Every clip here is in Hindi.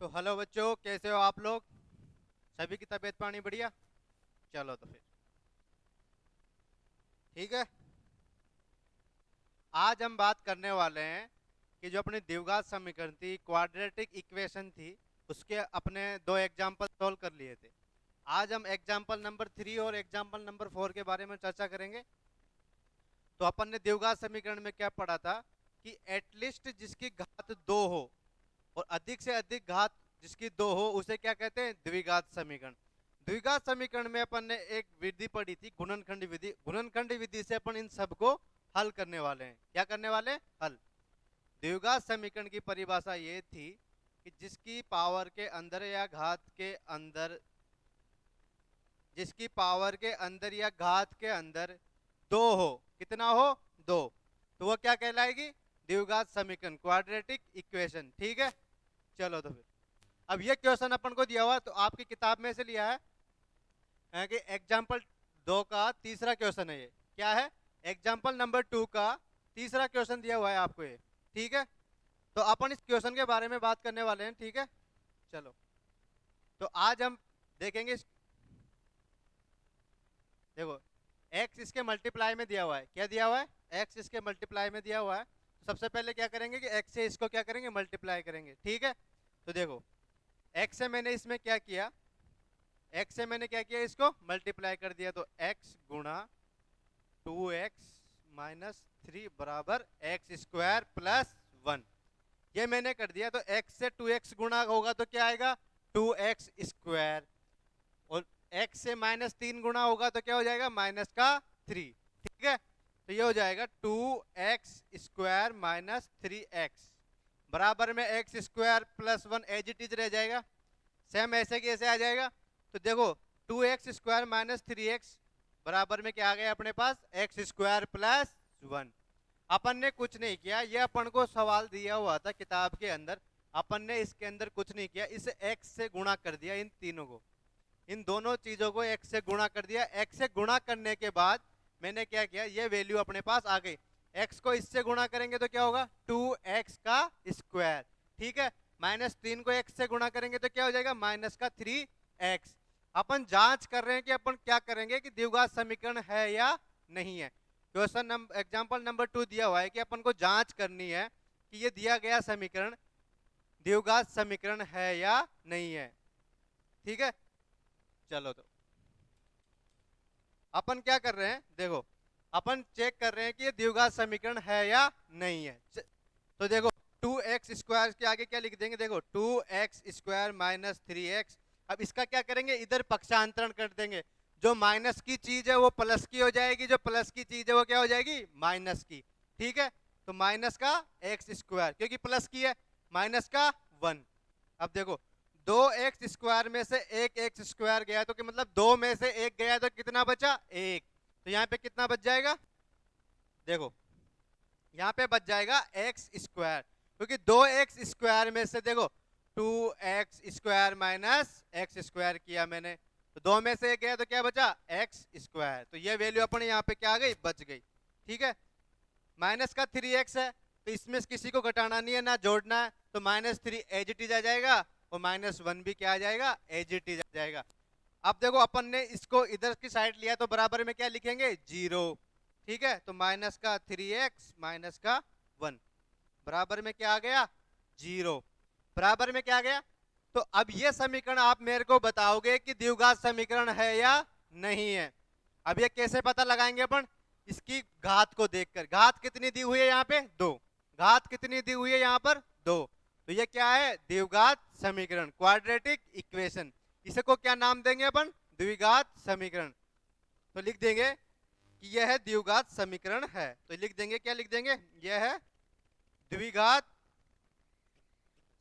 तो हेलो बच्चों, कैसे हो आप लोग? सभी की तबीयत पानी बढ़िया? चलो तो फिर ठीक है। आज हम बात करने वाले हैं कि जो अपनी द्विघात समीकरण थी, क्वाड्रेटिक इक्वेशन थी, उसके अपने दो एग्जाम्पल सॉल्व कर लिए थे। आज हम एग्जाम्पल नंबर 3 और एग्जाम्पल नंबर 4 के बारे में चर्चा करेंगे। तो अपन ने द्विघात समीकरण में क्या पढ़ा था कि एटलीस्ट जिसकी घात 2 हो और अधिक से अधिक घात जिसकी 2 हो उसे क्या कहते हैं? द्विघात समीकरण। द्विघात समीकरण में अपन ने एक विधि पढ़ी थी, गुणनखंड विधि। गुणनखंड विधि से अपन इन सबको हल करने वाले हैं। क्या करने वाले? हल। द्विघात समीकरण की परिभाषा ये थी कि जिसकी पावर के अंदर या घात के अंदर, जिसकी पावर के अंदर या घात के अंदर दो हो। कितना हो? दो। तो वो क्या कहलाएगी? द्विघात समीकरण, क्वाड्रेटिक इक्वेशन। ठीक है। चलो तो फिर अब ये क्वेश्चन अपन को दिया हुआ, तो आपकी किताब में से लिया है कि एग्जाम्पल 2 का तीसरा क्वेश्चन है ये। क्या है? एग्जाम्पल नंबर 2 का तीसरा क्वेश्चन दिया हुआ है आपको ये। ठीक है। तो अपन इस क्वेश्चन के बारे में बात करने वाले हैं। ठीक है। चलो तो आज हम देखेंगे देखो, x इसके मल्टीप्लाई में दिया हुआ है। क्या दिया हुआ है? x इसके मल्टीप्लाई में दिया हुआ है। तो सबसे पहले क्या करेंगे कि x से इसको क्या करेंगे? मल्टीप्लाई करेंगे। ठीक है। तो देखो, x से मैंने इसमें क्या किया, x से मैंने क्या किया, इसको मल्टीप्लाई कर दिया। तो x गुणा 2x माइनस 3 बराबर एक्स स्क्वायर प्लस 1। ये मैंने कर दिया। तो x से 2x गुणा होगा तो क्या आएगा? 2x square. और x से -3 गुणा होगा तो क्या हो जाएगा? -3। ठीक है। तो ये हो जाएगा 2x स्क्वायर माइनस 3x बराबर में x square plus 1 as it is रह जाएगा। सेम ऐसे की ऐसे आ जाएगा। तो देखो, 2x स्क्वायर माइनस 3x बराबर में क्या आ गया अपने पास? X square plus 1। अपन ने कुछ नहीं किया, ये अपन को सवाल दिया हुआ था किताब के अंदर। अपन ने इसके अंदर कुछ नहीं किया, इसे x से गुणा कर दिया। इन तीनों को, इन दोनों चीजों को x से गुणा कर दिया। x से गुणा करने के बाद मैंने क्या किया, ये वैल्यू अपने पास आ गई। x को इससे गुणा करेंगे तो क्या होगा? 2x का स्क्वायर। ठीक है। -3 को x से गुणा करेंगे तो क्या हो जाएगा? -3x। अपन जांच कर रहे हैं कि अपन क्या करेंगे कि द्विघात समीकरण है या नहीं है। क्वेश्चन नंबर एग्जांपल नंबर 2 दिया हुआ है कि अपन को जांच करनी है कि ये दिया गया समीकरण द्विघात समीकरण है या नहीं है। ठीक है। चलो तो अपन क्या कर रहे हैं, देखो, अपन चेक कर रहे हैं कि ये द्विघात समीकरण है या नहीं है। तो देखो, 2x स्क्वायर के आगे क्या लिख देंगे? देखो, 2x स्क्वायर माइनस 3x। अब इसका क्या करेंगे? इधर पक्षांतरण कर देंगे। जो माइनस की चीज है वो प्लस की हो जाएगी, जो प्लस की चीज है वो क्या हो जाएगी? माइनस की। ठीक है। तो माइनस का एक्स स्क्वायर, क्योंकि प्लस की है, माइनस का 1। अब देखो, 2x स्क्वायर में से एक एक्स स्क्वायर गया तो कि मतलब 2 में से एक गया तो कितना बचा? 1। तो यहाँ पे कितना बच जाएगा? देखो, यहाँ पे बच जाएगा एक्स स्क्वायर, क्योंकि 2x स्क्वायर में से देखो 2x square minus x square किया मैंने, तो 2 में से एक गया तो क्या बचा? X square. तो ये वैल्यू अपने यहाँ पे क्या आ गई? बच गई। ठीक है। माइनस का 3x है, तो इसमें किसी को घटाना नहीं है ना जोड़ना है, तो -3 एज इट इज आ जाएगा और -1 भी क्या आ जाएगा? एज इट इज आ जाएगा। अब देखो, अपन ने इसको इधर की साइड लिया तो बराबर में क्या लिखेंगे? 0। ठीक है। तो माइनस का 3x माइनस का 1 बराबर में क्या आ गया? 0। बराबर में क्या आ गया? तो अब ये समीकरण आप मेरे को बताओगे कि द्विघात समीकरण है या नहीं है। अब ये कैसे पता लगाएंगे अपन? इसकी घात को देखकर। घात कितनी दी हुई है यहाँ पे? 2। घात कितनी दी हुई है यहाँ पर? 2। तो ये क्या है? द्विघात समीकरण, क्वाड्रेटिक इक्वेशन। इसे को क्या नाम देंगे अपन? द्विघात समीकरण। तो लिख देंगे कि यह है द्विघात समीकरण है। तो लिख देंगे, क्या लिख देंगे? यह है द्विघात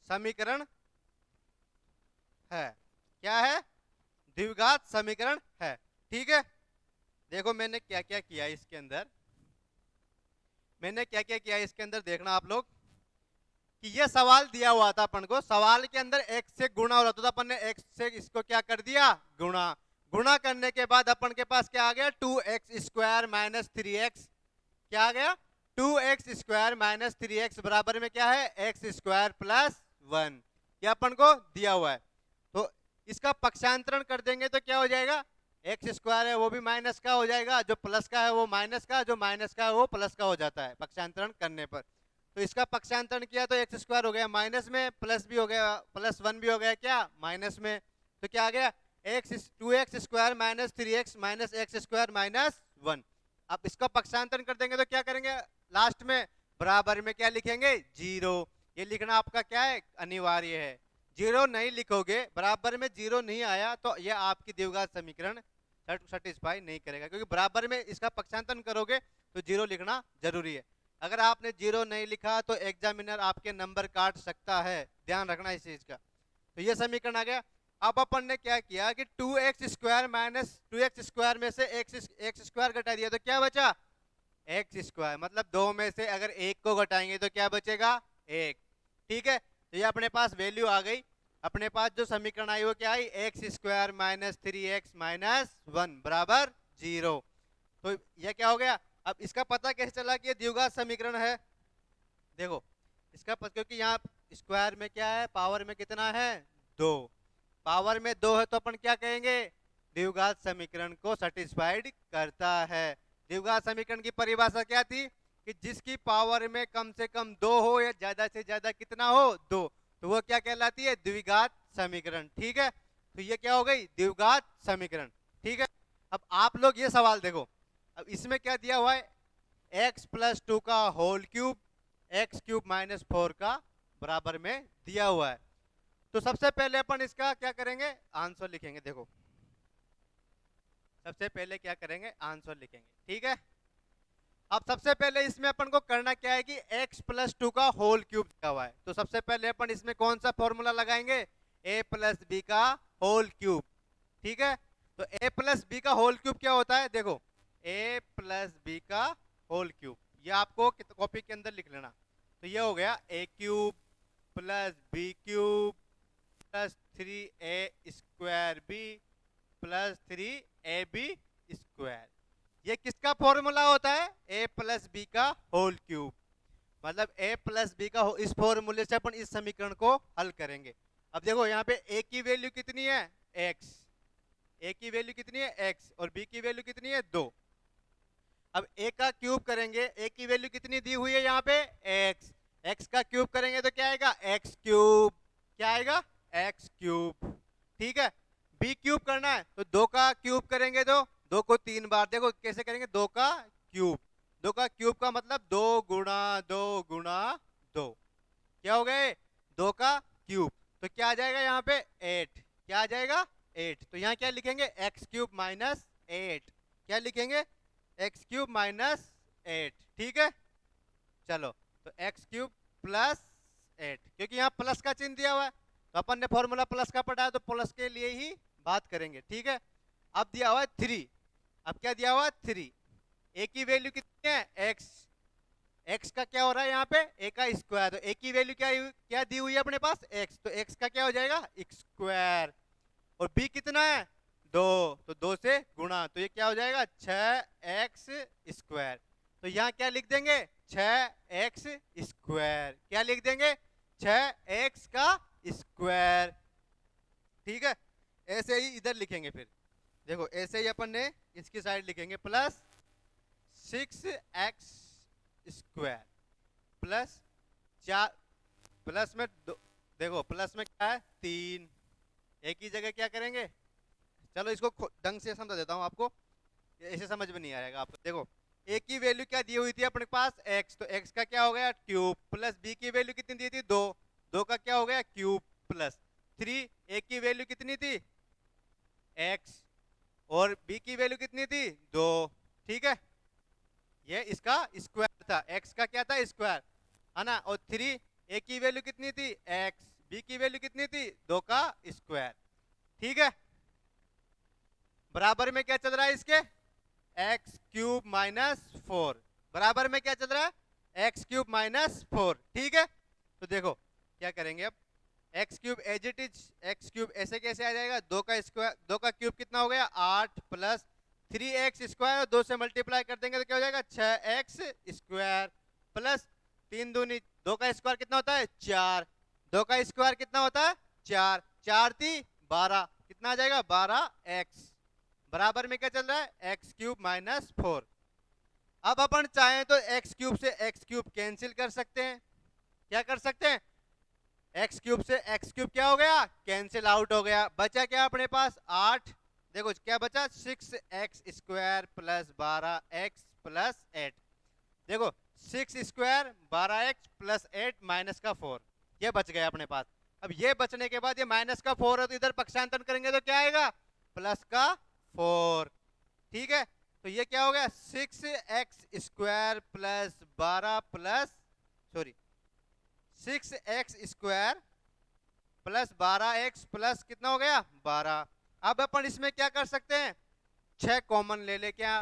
समीकरण है। क्या है? द्विघात समीकरण है। ठीक है। देखो, मैंने क्या क्या किया इसके अंदर, मैंने क्या क्या किया इसके अंदर, देखना आप लोग कि ये सवाल दिया हुआ था अपन को। सवाल के अंदर x से गुणा हो रहा था, तो अपन ने x से इसको क्या कर दिया? गुणा। गुणा करने के बाद अपन के पास क्या आ गया? 2x square minus 3x। क्या आ गया? 2x स्क्वायर माइनस 3x बराबर में क्या है? X square plus 1। ये अपन को दिया हुआ है। तो इसका पक्षांतरण कर देंगे तो क्या हो जाएगा, एक्स स्क्वायर है वो भी माइनस का हो जाएगा, जो प्लस का है वो माइनस का, जो माइनस का है वो प्लस का हो जाता है पक्षांतरण करने पर। तो इसका पक्षांतरण किया तो एक्स स्क्वायर हो गया माइनस में, प्लस भी हो गया, प्लस वन भी हो गया क्या माइनस में। तो क्या आ गया, x 2x square minus 3x minus x square minus 1। अब इसका पक्षांतरण कर देंगे तो क्या करेंगे, लास्ट में बराबर में क्या लिखेंगे, जीरो। ये लिखना आपका क्या है, अनिवार्य है। जीरो नहीं लिखोगे, बराबर में जीरो नहीं आया तो ये आपकी द्विघात समीकरण सेटिस्फाई नहीं करेगा, क्योंकि बराबर में इसका पक्षांतरण करोगे तो जीरो लिखना जरूरी है। अगर आपने जीरो नहीं लिखा तो एग्जामिनर आपके नंबर काट सकता है, ध्यान रखना इस चीज का। तो ये समीकरण आ गया। अब अपन ने क्या किया कि 2x square minus 2x square में से एक्स स्क्वायर घटा दिया तो क्या बचा, एक्स स्क्वायर। मतलब दो में से अगर एक को घटाएंगे तो क्या बचेगा, एक। ठीक है, तो ये अपने पास वैल्यू आ गई। अपने पास जो समीकरण आई वो क्या आई, X square minus 3x minus 1 बराबर जीरो। तो ये क्या हो गया। अब इसका पता कैसे चला कि ये द्विघात समीकरण है, देखो इसका क्योंकि यहाँ स्क्वायर में क्या है, पावर में कितना है, दो। पावर में दो है तो अपन क्या कहेंगे, द्विघात समीकरण को सेटिस्फाइड करता है। द्विघात समीकरण की परिभाषा क्या थी कि जिसकी पावर में कम से कम दो हो या ज्यादा से ज्यादा कितना हो, दो, तो वो क्या कहलाती है, द्विघात समीकरण। ठीक है, तो ये क्या हो गई, द्विघात समीकरण। ठीक है, अब आप लोग ये सवाल देखो, अब इसमें क्या दिया हुआ है, x प्लस 2 का whole cube x cube minus 4 का बराबर में दिया हुआ है। तो सबसे पहले अपन इसका क्या करेंगे, आंसर लिखेंगे। देखो सबसे पहले क्या करेंगे, आंसर लिखेंगे। ठीक है, अब सबसे पहले इसमें अपन को करना क्या है कि x प्लस 2 का होल क्यूब दिया हुआ है, तो सबसे पहले अपन इसमें कौन सा फॉर्मूला लगाएंगे, a प्लस बी का होल क्यूब। ठीक है, तो a प्लस बी का होल क्यूब क्या होता है, देखो a प्लस बी का होल क्यूब, ये आपको कॉपी के अंदर लिख लेना। तो ये हो गया a cube plus b cube plus 3a square b plus 3ab square. ये किसका फॉर्मूला होता है, a प्लस बी का होल क्यूब। मतलब a प्लस बी का इस फॉर्मूले से अपन इस समीकरण को हल करेंगे। अब देखो यहाँ पे a की वैल्यू कितनी है, x, a की वैल्यू कितनी है x, और b की वैल्यू कितनी है 2। अब a का क्यूब करेंगे, a की वैल्यू कितनी दी हुई है यहाँ पे x, x का क्यूब करेंगे तो क्या आएगा, x क्यूब, क्या आएगा, x क्यूब। ठीक है, b क्यूब करना है तो 2 का क्यूब करेंगे तो 2 को 3 बार, देखो कैसे करेंगे, 2 का क्यूब, 2 का क्यूब का मतलब 2 गुणा 2 गुणा 2, क्या हो गए, 2 का क्यूब। तो क्या आ जाएगा यहाँ पे 8, क्या आ जाएगा 8। तो यहाँ क्या लिखेंगे, x क्यूब माइनस 8, क्या लिखेंगे, x क्यूब माइनस 8। ठीक है, चलो तो x क्यूब प्लस 8, क्योंकि यहाँ प्लस का चिन्ह दिया हुआ है तो अपन ने फॉर्मूला प्लस का पढ़ा है तो प्लस के लिए ही बात करेंगे। ठीक है, अब दिया हुआ है 3, अब क्या दिया हुआ है 3, a की वैल्यू कितनी है x, x का क्या हो रहा है यहाँ पे a का स्क्वायर, तो a की वैल्यू क्या दी हुई है अपने पास x, तो x का क्या हो जाएगा स्क्वायर, और b कितना है 2, तो 2 से गुणा, तो ये क्या हो जाएगा 6x स्क्वायर। तो यहाँ क्या लिख देंगे 6x स्क्वायर, क्या लिख देंगे 6x का स्क्वायर। ठीक है, ऐसे ही इधर लिखेंगे, फिर देखो ऐसे ही अपन ने इसकी साइड लिखेंगे plus 6x square plus 4, plus में देखो प्लस में क्या है 3, एक ही जगह क्या करेंगे, चलो इसको ढंग से समझा देता हूं आपको, ऐसे समझ में नहीं आएगा आपको। देखो a की वैल्यू क्या दी हुई थी अपने पास x, तो x का क्या हो गया क्यूब, प्लस b की वैल्यू कितनी दी थी 2, 2 का क्या हो गया क्यूब, प्लस 3, a की वैल्यू कितनी थी x, और b की वैल्यू कितनी थी 2। ठीक है, ये इसका स्क्वायर था, x का क्या था स्क्वायर है ना, और 3, a की वैल्यू कितनी थी x, b की वैल्यू कितनी थी 2 का स्क्वायर। ठीक है, बराबर में क्या चल रहा है इसके, एक्स क्यूब माइनस 4, बराबर में क्या चल रहा है एक्स क्यूब माइनस 4। ठीक है, तो देखो क्या करेंगे, अब x cube as it is, x cube ऐसे कैसे आ जाएगा, 2 का स्क्वायर, 2 का क्यूब कितना हो गया 8 प्लस 3x स्क्वायर, 2 से मल्टीप्लाई कर देंगे तो क्या हो जाएगा 6x स्क्वायर, प्लस 3 दूनी 2 का स्क्वायर कितना होता है 4, 2 का स्क्वायर कितना होता है 4, 4 × 3 = 12, कितना आ जाएगा 12x बराबर में क्या चल रहा है x³ - 4। अब अपन चाहें तो x³ से x³ कैंसिल कर सकते हैं। क्या कर सकते हैं x³ से x³ क्या हो गया कैंसिल आउट हो गया, बचा क्या अपने पास 8। देखो क्या बचा 6x² + 12x + 8। देखो 6 स्क्वायर 12x + 8 माइनस का 4 ये बच गया अपने पास। अब ये बचने के बाद ये माइनस का 4 है तो इधर पक्षांतरण करेंगे तो क्या आएगा प्लस का 4। ठीक है तो ये क्या हो गया 6x² + 12 plus sorry 6x² + 12x plus कितना हो गया 12। अब अपन इसमें क्या कर सकते हैं 6 कॉमन ले ले क्या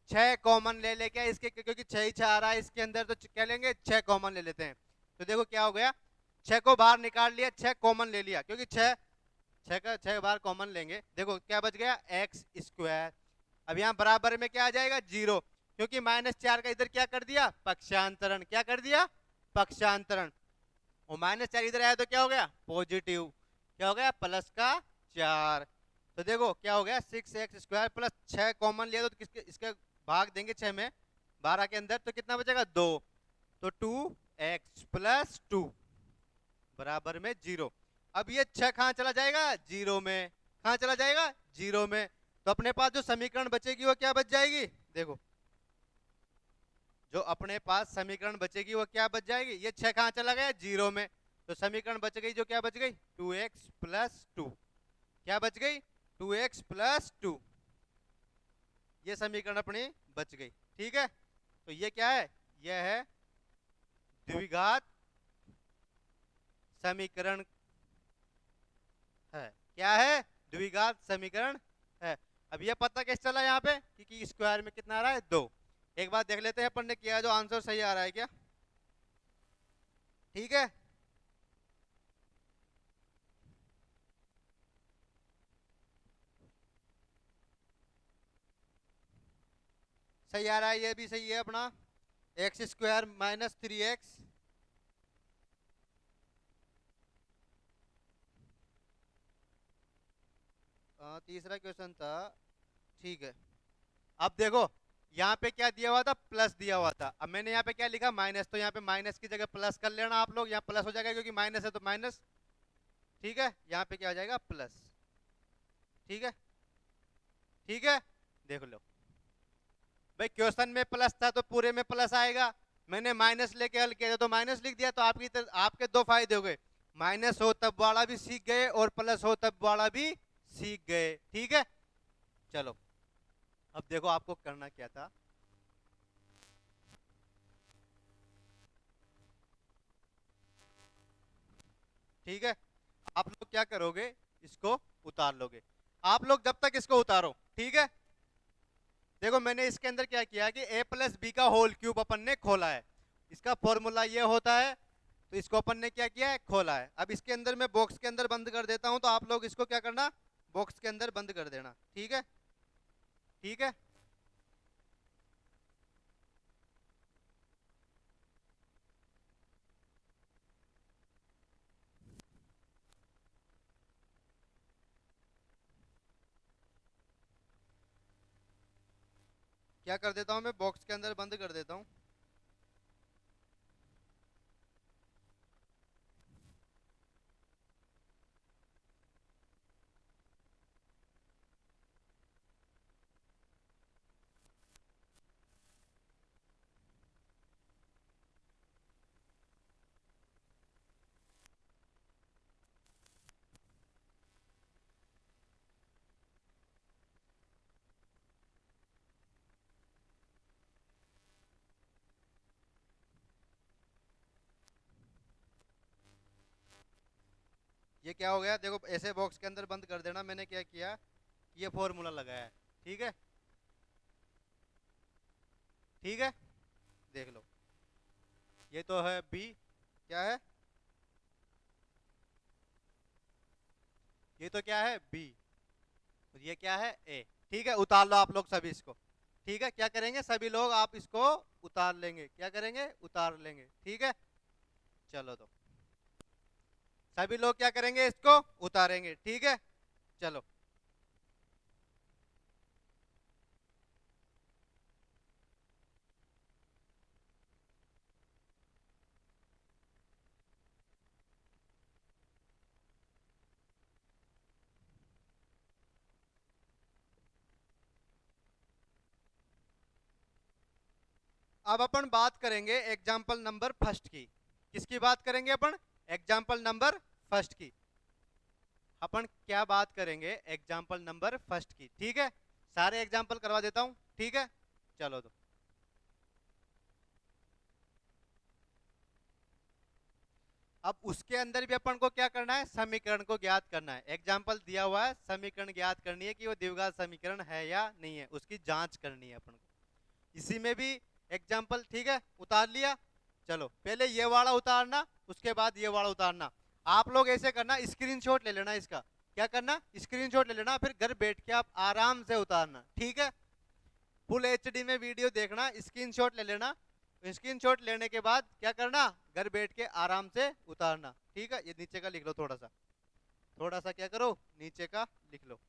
6 कॉमन ले ले क्या इसके क्योंकि 6 ही 6 आ रहा है इसके अंदर तो क्या लेंगे 6 कॉमन ले लेते हैं। तो देखो क्या हो गया 6 को बाहर निकाल लिया 6 कॉमन ले लिया क्योंकि 6 का 6 बार कॉमन लेंगे। देखो क्या बच गया x²। अब यहाँ बराबर में क्या आ जाएगा 0 क्योंकि -4 का इधर क्या कर दिया पक्षांतरण, क्या कर दिया पक्षांतरण। और -4 इधर आया तो क्या हो गया पॉजिटिव, क्या हो गया प्लस का 4। तो देखो क्या हो गया 6x² प्लस 6 कॉमन लिया तो किसके इसके भाग देंगे 6 में 12 के अंदर तो कितना बचेगा 2। तो 2x + 2 बराबर में 0। अब ये 6 कहाँ चला जाएगा 0 में, कहाँ चला जाएगा 0 में। तो अपने पास जो समीकरण बचेगी वो क्या बच जाएगी देखो जो अपने पास समीकरण बचेगी वो क्या बच जाएगी ये 6 कहाँ चला गया 0 में। तो समीकरण बच गई जो क्या बच गई 2x + 2 क्या बच गई 2x + 2 ये समीकरण अपनी बच गई। ठीक है तो ये क्या है यह है द्विघात समीकरण है। क्या है द्विघात समीकरण है। अब ये पता कैसे चला यहाँ पे कि स्क्वायर में कितना आ रहा है 2। एक बार देख लेते हैं अपन ने किया जो आंसर सही आ रहा है क्या। ठीक है सही आ रहा है ये भी सही है अपना x² - 3x तीसरा क्वेश्चन था। ठीक है अब देखो यहाँ पे क्या दिया हुआ था प्लस दिया हुआ था। अब मैंने यहाँ पे क्या लिखा माइनस तो यहाँ पे माइनस की जगह प्लस कर लेना आप लोग, यहाँ प्लस हो जाएगा क्योंकि माइनस है तो माइनस। ठीक है यहाँ पे क्या हो जाएगा प्लस। ठीक है ठीक है देख लो भाई क्वेश्चन में प्लस था तो पूरे में प्लस आएगा। मैंने माइनस लेके हल किया तो माइनस लिख दिया तो आपके दो फायदे हो गए माइनस हो तब वाला भी सीख गए और प्लस हो तब वाला भी सीख गए। ठीक है चलो अब देखो आपको करना क्या था। ठीक है आप लोग क्या करोगे इसको उतार लोगे। आप लोग जब तक इसको उतारो ठीक है देखो मैंने इसके अंदर क्या किया कि a + b का होल क्यूब अपन ने खोला है। इसका फॉर्मूला ये होता है तो इसको अपन ने क्या किया है खोला है। अब इसके अंदर मैं बॉक्स के अंदर बंद कर देता हूं तो आप लोग इसको क्या करना बॉक्स के अंदर बंद कर देना। ठीक है ठीक है क्या कर देता हूं मैं बॉक्स के अंदर बंद कर देता हूं। ये क्या हो गया देखो ऐसे बॉक्स के अंदर बंद कर देना। मैंने क्या किया ये फॉर्मूला लगाया है। ठीक है ठीक है देख लो ये तो है बी क्या है ये तो क्या है बी और ये क्या है ए। ठीक है उतार लो आप लोग सभी इसको। ठीक है क्या करेंगे सभी लोग आप इसको उतार लेंगे क्या करेंगे उतार लेंगे। ठीक है चलो तो सभी लोग क्या करेंगे, इसको उतारेंगे। ठीक है, चलो। अब अपन बात करेंगे एग्जाम्पल नंबर फर्स्ट की। किसकी बात करेंगे अपन? एग्जाम्पल नंबर फर्स्ट की। अपन क्या बात करेंगे? एग्जाम्पल नंबर फर्स्ट की। ठीक है, सारे एग्जाम्पल करवा देता हूं। ठीक है, चलो। तो अब उसके अंदर भी अपन को क्या करना है? समीकरण को ज्ञात करना है। एग्जाम्पल दिया हुआ है, समीकरण ज्ञात करनी है कि वो द्विघात समीकरण है या नहीं है, उसकी जांच करनी है अपन को। इसी में भी एग्जाम्पल, ठीक है, उतार लिया। चलो, पहले ये वाला उतारना, उसके बाद ये वाला उतारना। आप लोग ऐसे करना, स्क्रीनशॉट ले लेना इसका। क्या करना? स्क्रीनशॉट ले लेना, फिर घर बैठ के आप आराम से उतारना। ठीक है, फुल एचडी में वीडियो देखना, स्क्रीनशॉट ले लेना। स्क्रीनशॉट लेने के बाद क्या करना? घर बैठ के आराम से उतारना। ठीक है, ये नीचे का लिख लो थोड़ा सा। थोड़ा सा क्या करो? नीचे का लिख लो।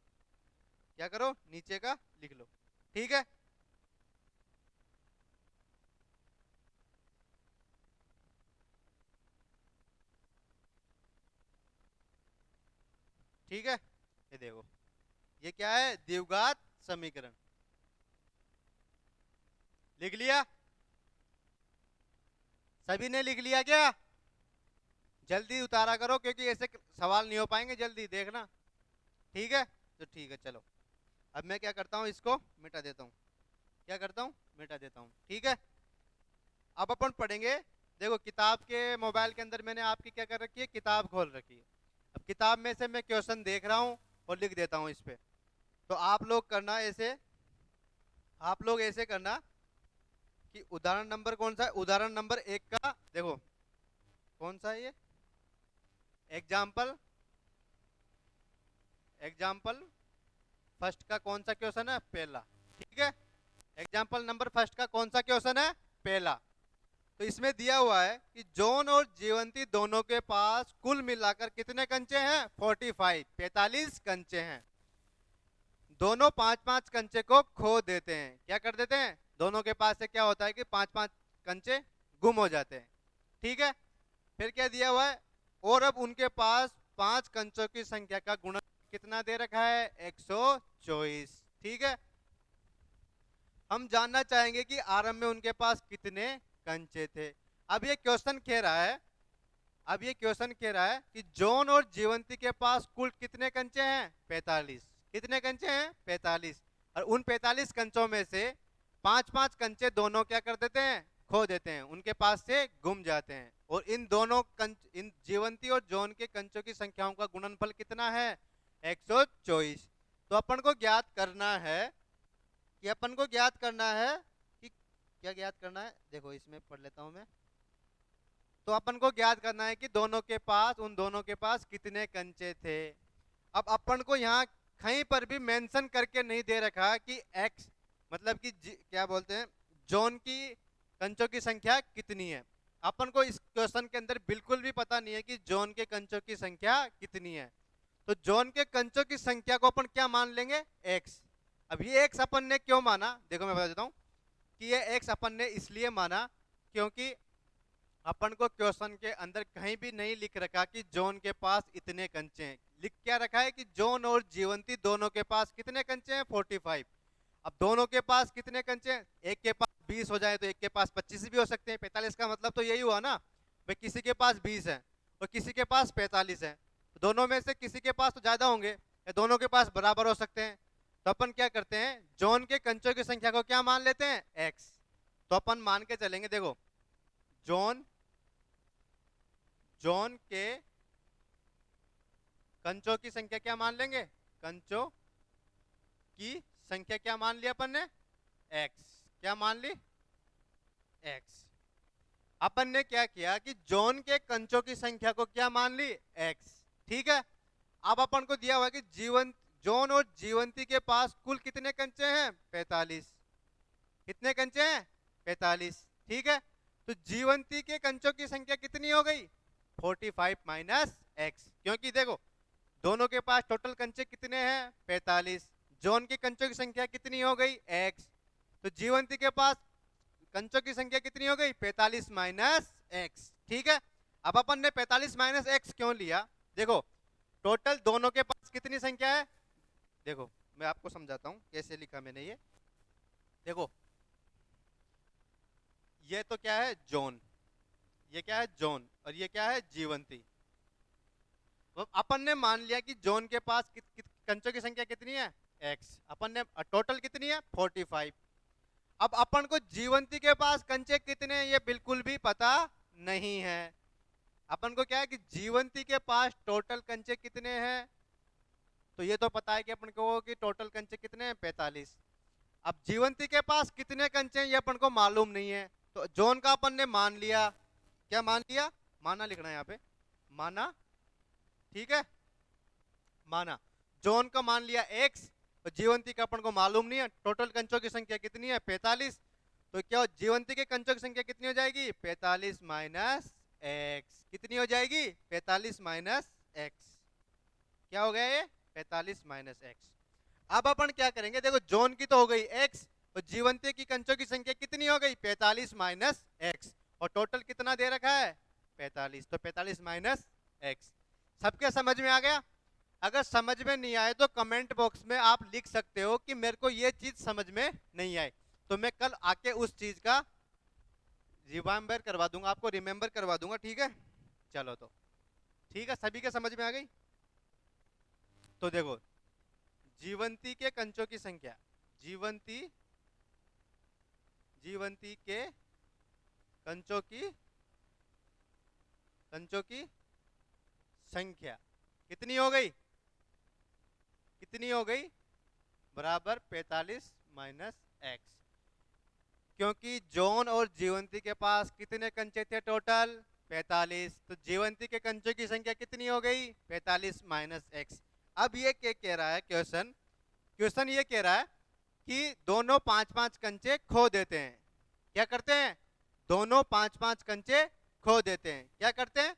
क्या करो? नीचे का लिख लो। ठीक है, ठीक है। ये देखो, ये क्या है? द्विघात समीकरण। लिख लिया? सभी ने लिख लिया क्या? जल्दी उतारा करो, क्योंकि ऐसे सवाल नहीं हो पाएंगे, जल्दी देखना। ठीक है, तो ठीक है, चलो। अब मैं क्या करता हूँ, इसको मिटा देता हूँ। क्या करता हूँ? मिटा देता हूँ। ठीक है, अब अपन पढ़ेंगे। देखो, किताब के मोबाइल के अंदर मैंने आपकी क्या कर रखी है? किताब खोल रखी है। अब किताब में से मैं क्वेश्चन देख रहा हूँ और लिख देता हूँ इस पे। तो आप लोग करना ऐसे, आप लोग ऐसे करना कि उदाहरण नंबर कौन सा है? उदाहरण नंबर एक का देखो, कौन सा है ये? एग्जाम्पल, एग्जाम्पल फर्स्ट का कौन सा क्वेश्चन है? पहला। ठीक है, एग्जाम्पल नंबर फर्स्ट का कौन सा क्वेश्चन है? पहला। तो इसमें दिया हुआ है कि जॉन और जीवंती दोनों के पास कुल मिलाकर कितने कंचे हैं? 45, 45 कंचे हैं। दोनों पांच पांच कंचे को खो देते हैं। क्या कर देते हैं? दोनों के पास से क्या होता है कि पांच पांच कंचे गुम हो जाते हैं। ठीक है, फिर क्या दिया हुआ है? और अब उनके पास पांच कंचों की संख्या का गुणन कितना दे रखा है? 124। ठीक है, हम जानना चाहेंगे कि आरंभ में उनके पास कितने कंचे थे। अब ये क्वेश्चन कह रहा है, अब ये क्वेश्चन कह रहा है कि जॉन और जीवंती के पास कुल कितने कंचे हैं? 45। कितने कंचे हैं? 45। और उन 45 कंचों में से पांच पांच कंचे दोनों क्या कर देते हैं? खो देते हैं, उनके पास से गुम जाते हैं। और इन दोनों कंच, इन जीवंती और जॉन के कंचों की संख्याओं का गुणनफल कितना है? 124। तो अपन को ज्ञात करना है, कि अपन को ज्ञात करना है कि क्या ज्ञात करना है? देखो, इसमें पढ़ लेता हूं मैं। तो अपन को ज्ञात करना है कि दोनों के पास, उन दोनों के पास कितने कंचे थे। अब अपन को यहाँ कहीं पर भी मेंशन करके नहीं दे रखा कि एक्स, मतलब कि क्या बोलते हैं, जॉन की कंचों की संख्या कितनी है। अपन को इस क्वेश्चन के अंदर बिल्कुल भी पता नहीं है कि जॉन के कंचों की संख्या कितनी है। तो जॉन के कंचों की संख्या को अपन क्या मान लेंगे? एक्स। अब ये एक्स अपन ने क्यों माना? देखो, मैं बता देता हूँ कि ये एक्स अपन ने इसलिए माना क्योंकि अपन को क्वेश्चन के अंदर कहीं भी नहीं लिख रखा कि जॉन के पास इतने कंचे हैं। लिख क्या रखा है कि जॉन और जीवंती दोनों के पास कितने कंचे हैं? 45। अब दोनों के पास कितने कंचे हैं? एक के पास 20 हो जाए तो एक के पास 25 भी हो सकते हैं। 45 का मतलब तो यही हुआ ना भाई, किसी के पास 20 है और किसी के पास 45 है। तो दोनों में से किसी के पास तो ज्यादा होंगे या दोनों के पास बराबर हो सकते हैं। तो अपन क्या करते हैं? जॉन के कंचों की संख्या को क्या मान लेते हैं? एक्स। तो अपन मान के चलेंगे, देखो, जॉन, जॉन के कंचों की संख्या क्या मान लेंगे? कंचों की संख्या क्या मान लिया अपन ने? एक्स। क्या मान ली? एक्स। अपन ने क्या किया कि जॉन के कंचों की संख्या को क्या मान ली? एक्स। ठीक है, अब अपन को दिया हुआ कि जीवन, जॉन और जीवंती के पास कुल कितने कंचे हैं? 45। कितने कंचे हैं? 45। ठीक है, तो जीवंती के कंचों की संख्या कितनी हो गई? 45 माइनस एक्स, क्योंकि देखो दोनों के पास टोटल कंचे कितने हैं 45, जोन के कंचों की संख्या कितनी हो गई एक्स, तो जीवंती के पास कंचों की संख्या कितनी हो गई 45 माइनस एक्स। ठीक है, अब अपन ने 45 माइनस एक्स क्यों लिया, देखो टोटल दोनों के पास कितनी संख्या है, देखो मैं आपको समझाता हूं कैसे लिखा मैंने ये। देखो ये तो क्या है जोन, ये क्या है जोन, और ये क्या है जीवंती। तो अपन ने मान लिया कि जोन के पास कंचों की संख्या कितनी है एक्स, अपन ने टोटल कितनी है 45। अब अपन को जीवंती के पास कंचे कितने हैं ये बिल्कुल भी पता नहीं है। अपन को क्या है कि जीवंती के पास टोटल कंचे कितने हैं, तो ये तो पता है कि अपन को कि टोटल कंचे कितने हैं 45। अब जीवंती के पास कितने कंचे हैं ये अपन को मालूम नहीं है, तो जोन का अपन ने मान लिया, क्या मान लिया, माना लिखना है यहाँ पे, माना, ठीक है, माना जोन का मान लिया एक्स, और जीवंती का अपन को मालूम नहीं है, टोटल कंचों की संख्या कितनी है 45, तो क्या जीवंती के कंचों की संख्या कितनी हो जाएगी 45 माइनस एक्स, कितनी हो जाएगी 45 माइनस एक्स, क्या हो गया ये 45 माइनस एक्स। अब अपन क्या करेंगे, देखो जोन की तो हो गई एक्स, और जीवंती की कंचों की संख्या कितनी हो गई 45 माइनस एक्स, और टोटल कितना दे रखा है 45, तो 45 माइनस एक्स। सबके समझ में आ गया? अगर समझ में नहीं आए तो कमेंट बॉक्स में आप लिख सकते हो कि मेरे को ये चीज समझ में नहीं आई, तो मैं कल आके उस चीज का रिमेम्बर करवा दूंगा, आपको रिमेम्बर करवा दूंगा, ठीक है। चलो तो ठीक है, सभी के समझ में आ गई। तो देखो जीवंती के कंचों की संख्या, जीवंती जीवंती के कंचों की संख्या कितनी हो गई, कितनी हो गई, बराबर 45 माइनस एक्स, क्योंकि जॉन और जीवंती के पास कितने कंचे थे टोटल 45, तो जीवंती के कंचों की संख्या कितनी हो गई 45 माइनस एक्स। अब ये क्या कह रहा है क्वेश्चन, क्वेश्चन ये कह रहा है कि दोनों पांच पांच कंचे खो देते हैं, क्या करते हैं, दोनों पांच पांच कंचे खो देते हैं, क्या करते हैं,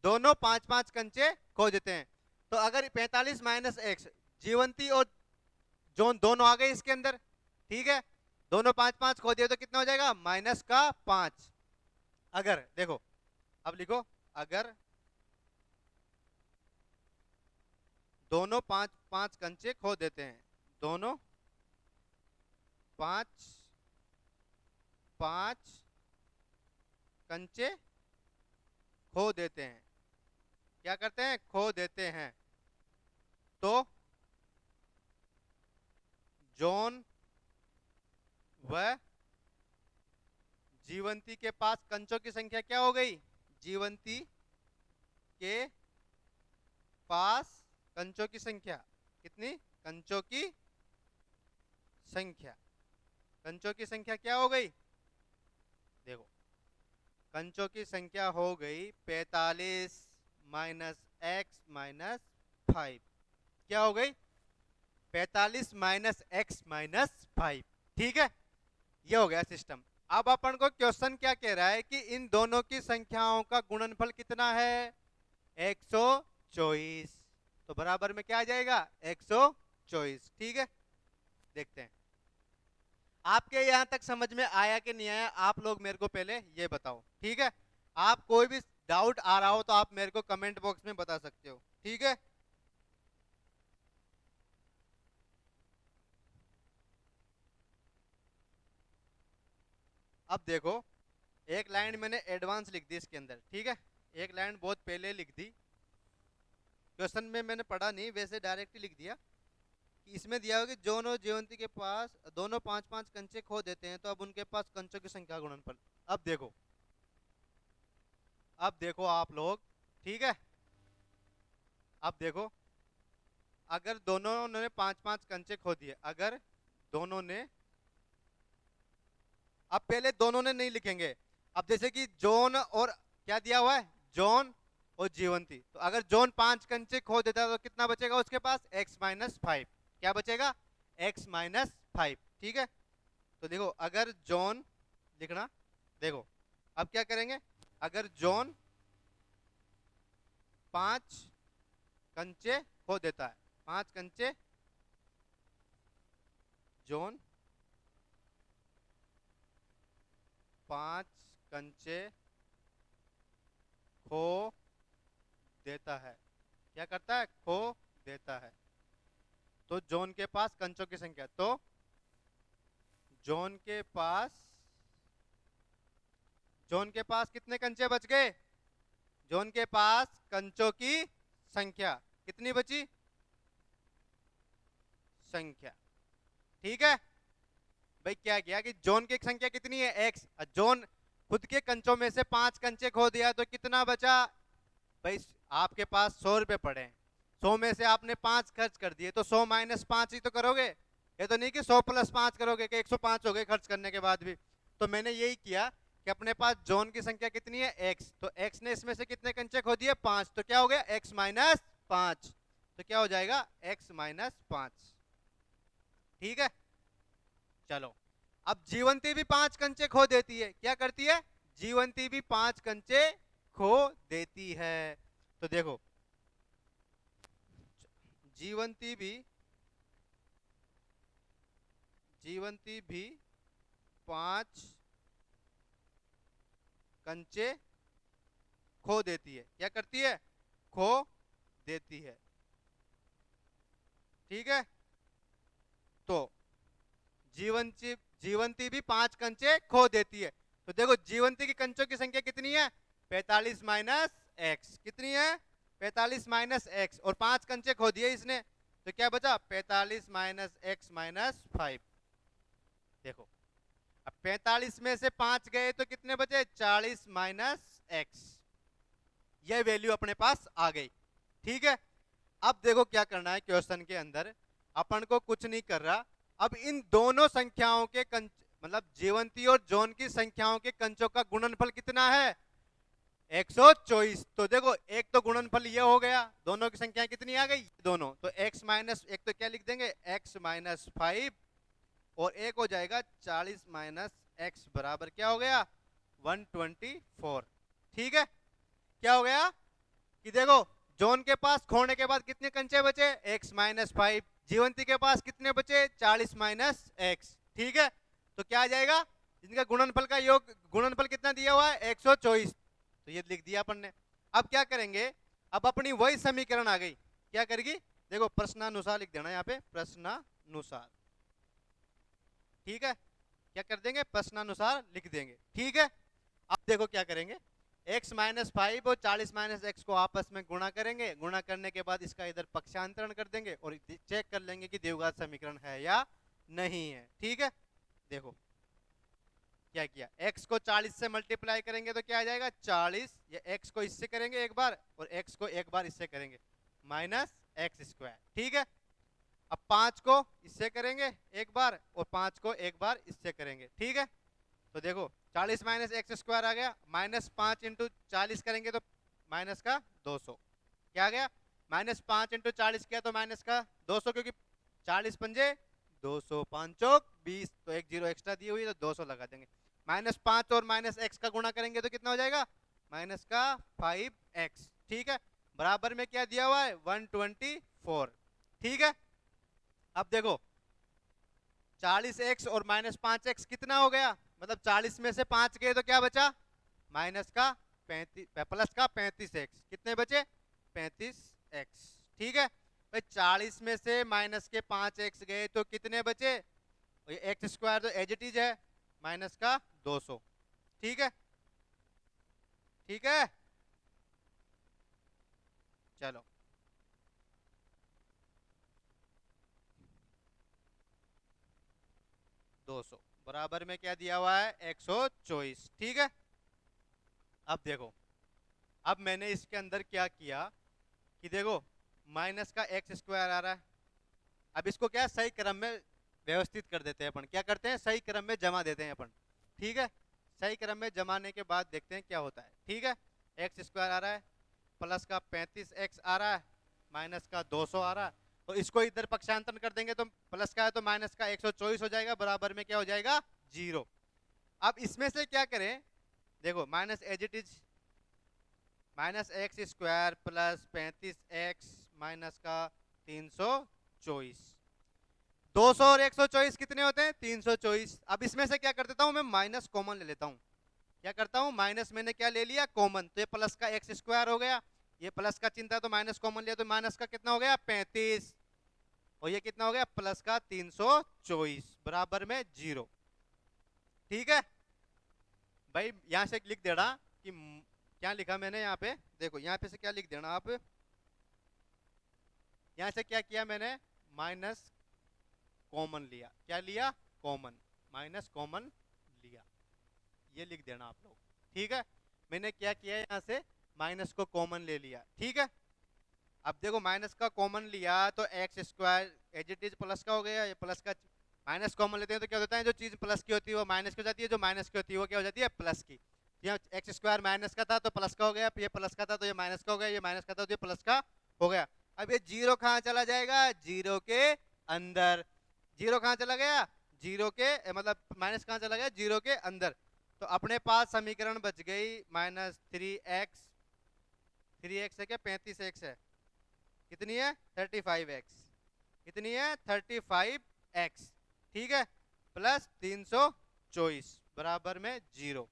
दोनों पांच पांच कंचे खो देते हैं। तो अगर 45 माइनस एक्स, जीवंती और जोन दोनों आ गए इसके अंदर, ठीक है, दोनों पांच पांच खो दिए तो कितना हो जाएगा माइनस का 5। अगर देखो अब लिखो, अगर दोनों पांच पांच कंचे खो देते हैं, दोनों पांच पांच कंचे खो देते हैं, क्या करते हैं खो देते हैं, तो जॉन व जीवंती के पास कंचों की संख्या क्या हो गई, जीवंती के पास कंचों की संख्या कितनी, कंचों की संख्या, कंचों की संख्या क्या हो गई, देखो कंचों की संख्या हो गई 45 माइनस एक्स माइनस 5, क्या हो गई 45 माइनस एक्स माइनस 5, ठीक है, ये हो गया सिस्टम। अब अपन को क्वेश्चन क्या कह रहा है कि इन दोनों की संख्याओं का गुणनफल कितना है 124, तो बराबर में क्या आ जाएगा 124, ठीक है। देखते हैं आपके यहां तक समझ में आया कि नहीं आया, आप लोग मेरे को पहले ये बताओ, ठीक है। आप कोई भी डाउट आ रहा हो तो आप मेरे को कमेंट बॉक्स में बता सकते हो, ठीक है। अब देखो एक लाइन मैंने एडवांस लिख दी इसके अंदर, ठीक है, एक लाइन बहुत पहले लिख दी, क्वेश्चन में मैंने पढ़ा नहीं, वैसे डायरेक्ट लिख दिया कि इसमें दिया होगा कि जोन और जीवंती के पास दोनों पांच पांच कंचे खो देते हैं, तो अब उनके पास कंचों की संख्या गुणनफल। अब देखो, अब देखो आप लोग, ठीक है, अब देखो अगर दोनों ने पांच पांच कंचे खो दिए, अगर दोनों ने, अब पहले दोनों ने नहीं लिखेंगे, अब जैसे कि जॉन और क्या दिया हुआ है जॉन और जीवंती, तो अगर जॉन पांच कंचे खो देता है तो कितना बचेगा उसके पास x माइनस 5, क्या बचेगा x माइनस 5, ठीक है। तो देखो अगर जॉन लिखना, देखो अब क्या करेंगे, अगर जॉन 5 कंचे खो देता है। 5 कंचे जॉन 5 कंचे खो देता है। क्या करता है? खो देता है। तो जॉन के पास कंचों की संख्या, तो जॉन के पास कितने कंचे बच गए? जॉन के पास कंचों की संख्या कितनी बची? संख्या। ठीक है भाई, क्या किया कि जॉन की संख्या कितनी है? एक्स। जॉन खुद के कंचों में से 5 कंचे खो दिया तो कितना बचा? भाई आपके पास 100 रुपए पड़े हैं, 100 में से आपने 5 खर्च कर दिए, तो 100 माइनस 5 ही तो करोगे। ये तो नहीं कि 100 प्लस 5 करोगे कि 105 हो गए खर्च करने के बाद भी। तो मैंने यही किया कि अपने पास जॉन की संख्या कितनी है? एक्स। तो एक्स ने इसमें से कितने कंचे खो दिए? 5। तो क्या हो गया? X minus 5। तो क्या हो जाएगा? X minus 5। ठीक है, चलो। अब जीवंती भी 5 कंचे खो देती है। क्या करती है? जीवंती भी 5 कंचे खो देती है। तो देखो, जीवंती भी जीवंती भी 5 कंचे खो देती है। क्या करती है? खो देती है। ठीक है, तो जीवंती भी 5 कंचे खो देती है। तो देखो, जीवंती की कंचों की संख्या कितनी है? 45 माइनस एक्स। कितनी है? 45 माइनस एक्स। और 5 कंचे खो दिए इसने, तो क्या बचा? 45 माइनस एक्स माइनस 5। देखो, अब 45 में से 5 गए तो कितने बचे? 40 माइनस एक्स। यह वैल्यू अपने पास आ गई। ठीक है, अब देखो क्या करना है क्वेश्चन के अंदर। अपन को कुछ नहीं कर रहा। अब इन दोनों संख्याओं के मतलब जीवंती और जॉन की संख्याओं के कंचों का गुणनफल कितना है? 124। तो देखो, एक तो गुणनफल ये हो गया, दोनों की संख्या कितनी आ गई? दोनों। तो x माइनस एक तो क्या लिख देंगे? x माइनस 5, और एक हो जाएगा 40 माइनस एक्स बराबर क्या हो गया? 124। ठीक है, क्या हो गया कि देखो, जॉन के पास खोने के बाद कितने कंचे बचे? x minus 5। जीवंती के पास कितने बचे? 40 माइनस एक्स। ठीक है, तो क्या आ जाएगा? इनका गुणनफल का योग, गुणनफल कितना दिया हुआ है? 124। तो ये लिख दिया अपन ने। अब क्या करेंगे? अब अपनी वही समीकरण आ गई। क्या करेगी? देखो, प्रश्नानुसार लिख देना यहाँ पे, प्रश्नानुसार। ठीक है, क्या कर देंगे? प्रश्नानुसार लिख देंगे। ठीक है, अब देखो क्या करेंगे। x माइनस 5 और 40 माइनस एक्स को आपस में गुणा करेंगे। गुणा करने के बाद इसका इधर पक्षांतरण कर देंगे और चेक कर लेंगे कि द्विघात समीकरण है या नहीं है। ठीक है, देखो क्या किया। x को 40 से मल्टीप्लाई करेंगे तो क्या आ जाएगा? 40। ये x को इससे करेंगे एक बार और x को एक बार इससे करेंगे, माइनस एक्स स्क्वायर। ठीक है, अब 5 को इससे करेंगे एक बार और 5 को एक बार इससे करेंगे। ठीक है, तो देखो 40 माइनस एक्स स्क्वायर आ गया, माइनस 5 इंटू 40 करेंगे तो माइनस का 200। क्या आ गया? माइनस 5 इंटू 40 किया तो माइनस का 200, क्योंकि 40 पंजे 200, 5 चौक 20, तो एक जीरो एक्स्ट्रा दी हुई है तो 200 लगा देंगे। माइनस 5 और माइनस एक्स का गुणा करेंगे तो कितना हो जाएगा? माइनस का 5x। ठीक है, बराबर में क्या दिया हुआ है? 124। ठीक है, अब देखो 40x और माइनस 5x कितना हो गया? मतलब 40 में से 5 गए तो क्या बचा? माइनस का 35, प्लस का 35x। कितने बचे? 35x। ठीक है भाई, 40 में से माइनस के 5x गए तो कितने बचे? एक्स स्क्वायर तो एज इट इज है, माइनस का 200। ठीक है, ठीक है, चलो। दो सौ बराबर में क्या दिया हुआ है? 124। ठीक है, अब देखो, अब मैंने इसके अंदर क्या किया कि देखो, माइनस का एक्स स्क्वायर आ रहा है। अब इसको क्या सही क्रम में व्यवस्थित कर देते हैं अपन। क्या करते हैं? सही क्रम में जमा देते हैं अपन। ठीक है, सही क्रम में जमाने के बाद देखते हैं क्या होता है। ठीक है, एक्स स्क्वायर आ रहा है, प्लस का 35x आ रहा है, माइनस का 200 आ रहा है। तो इसको इधर पक्षांतरण कर देंगे तो प्लस का है तो माइनस का 124 हो जाएगा, बराबर में क्या हो जाएगा? 0। अब इसमें से क्या करें? देखो, minus as it is minus x square plus 35x minus का 324। 200 और 124 कितने होते हैं? 324। अब इसमें से क्या कर देता हूं मैं, माइनस कॉमन ले लेता हूं। क्या करता हूं, माइनस मैंने क्या ले लिया, कॉमन। तो ये प्लस का एक्स स्क्वायर हो गया, ये प्लस का चिन्ह था तो माइनस कॉमन लिया, तो माइनस का कितना हो गया, 35, और ये कितना हो गया, प्लस का 324 बराबर में 0। ठीक है भाई, यहां से लिख देना कि क्या लिखा मैंने यहाँ पे, देखो यहाँ पे से क्या लिख देना आप, यहां से क्या किया मैंने, माइनस कॉमन लिया। क्या लिया, कॉमन, माइनस कॉमन लिया, ये लिख देना आप लोग। ठीक है, मैंने क्या किया, यहाँ से माइनस को कॉमन ले लिया। ठीक है, अब देखो माइनस का कॉमन लिया तो x square as it is plus का हो गया, ये प्लस का माइनस कॉमन लेते हैं तो क्या होता है, जो चीज प्लस की होती है वो माइनस की हो जाती है, जो माइनस की होती है वो क्या हो जाती है, प्लस की। यहाँ एक्स स्क्वायर माइनस का था तो प्लस का हो गया, ये प्लस का था तो ये माइनस का हो गया, ये माइनस का था तो ये प्लस का हो गया। अब ये जीरो कहाँ चला जाएगा, जीरो के अंदर। जीरो कहाँ चला गया, जीरो के मतलब माइनस कहाँ चला गया, जीरो के अंदर। तो अपने पास समीकरण बच गई माइनस 3x, 3x है क्या, 35x है, कितनी है, 35x, कितनी है, 35x। ठीक है, प्लस 324 बराबर में 0।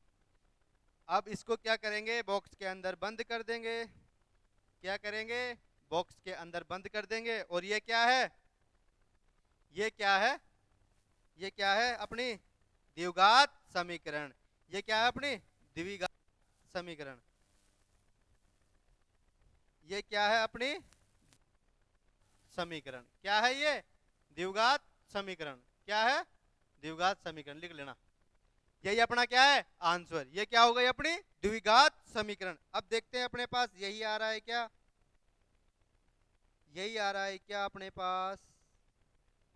अब इसको क्या करेंगे, बॉक्स के अंदर बंद कर देंगे। क्या करेंगे, बॉक्स के अंदर बंद कर देंगे। और ये क्या है, ये क्या है, ये क्या है, अपनी द्विघात समीकरण। ये क्या है, अपनी द्विघात समीकरण। ये क्या है, अपनी समीकरण। क्या है ये, द्विघात समीकरण। क्या है, द्विघात समीकरण, लिख लेना। यही अपना क्या है, आंसर। ये क्या हो गई, अपनी द्विघात समीकरण। अब देखते हैं अपने पास यही आ रहा है क्या, यही आ रहा है क्या अपने पास।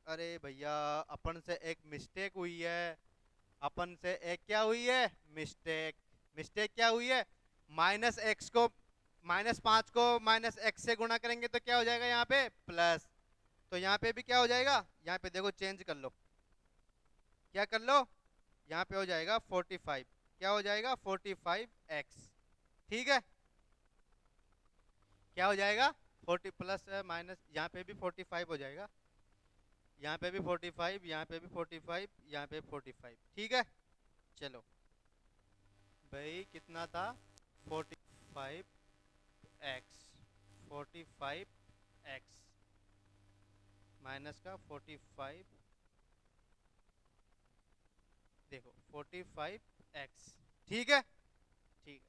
अरे भैया, अपन से एक मिस्टेक हुई है, अपन से एक क्या हुई है, मिस्टेक। मिस्टेक क्या हुई है, माइनस एक्स को, -5 को माइनस एक्स से गुणा करेंगे तो क्या हो जाएगा यहाँ पे, प्लस। तो यहाँ पे भी क्या हो जाएगा, यहाँ पे देखो चेंज कर लो, क्या कर लो, यहाँ पे हो जाएगा 45। क्या हो जाएगा, 45x। ठीक है, क्या हो जाएगा, 40 प्लस माइनस, यहाँ पे भी 45 हो जाएगा, यहाँ पे भी 45, यहाँ पे भी 45, यहाँ पे 45। ठीक है, चलो भाई कितना था, 45x, 45x माइनस का 45, देखो 45x। ठीक है, ठीक है,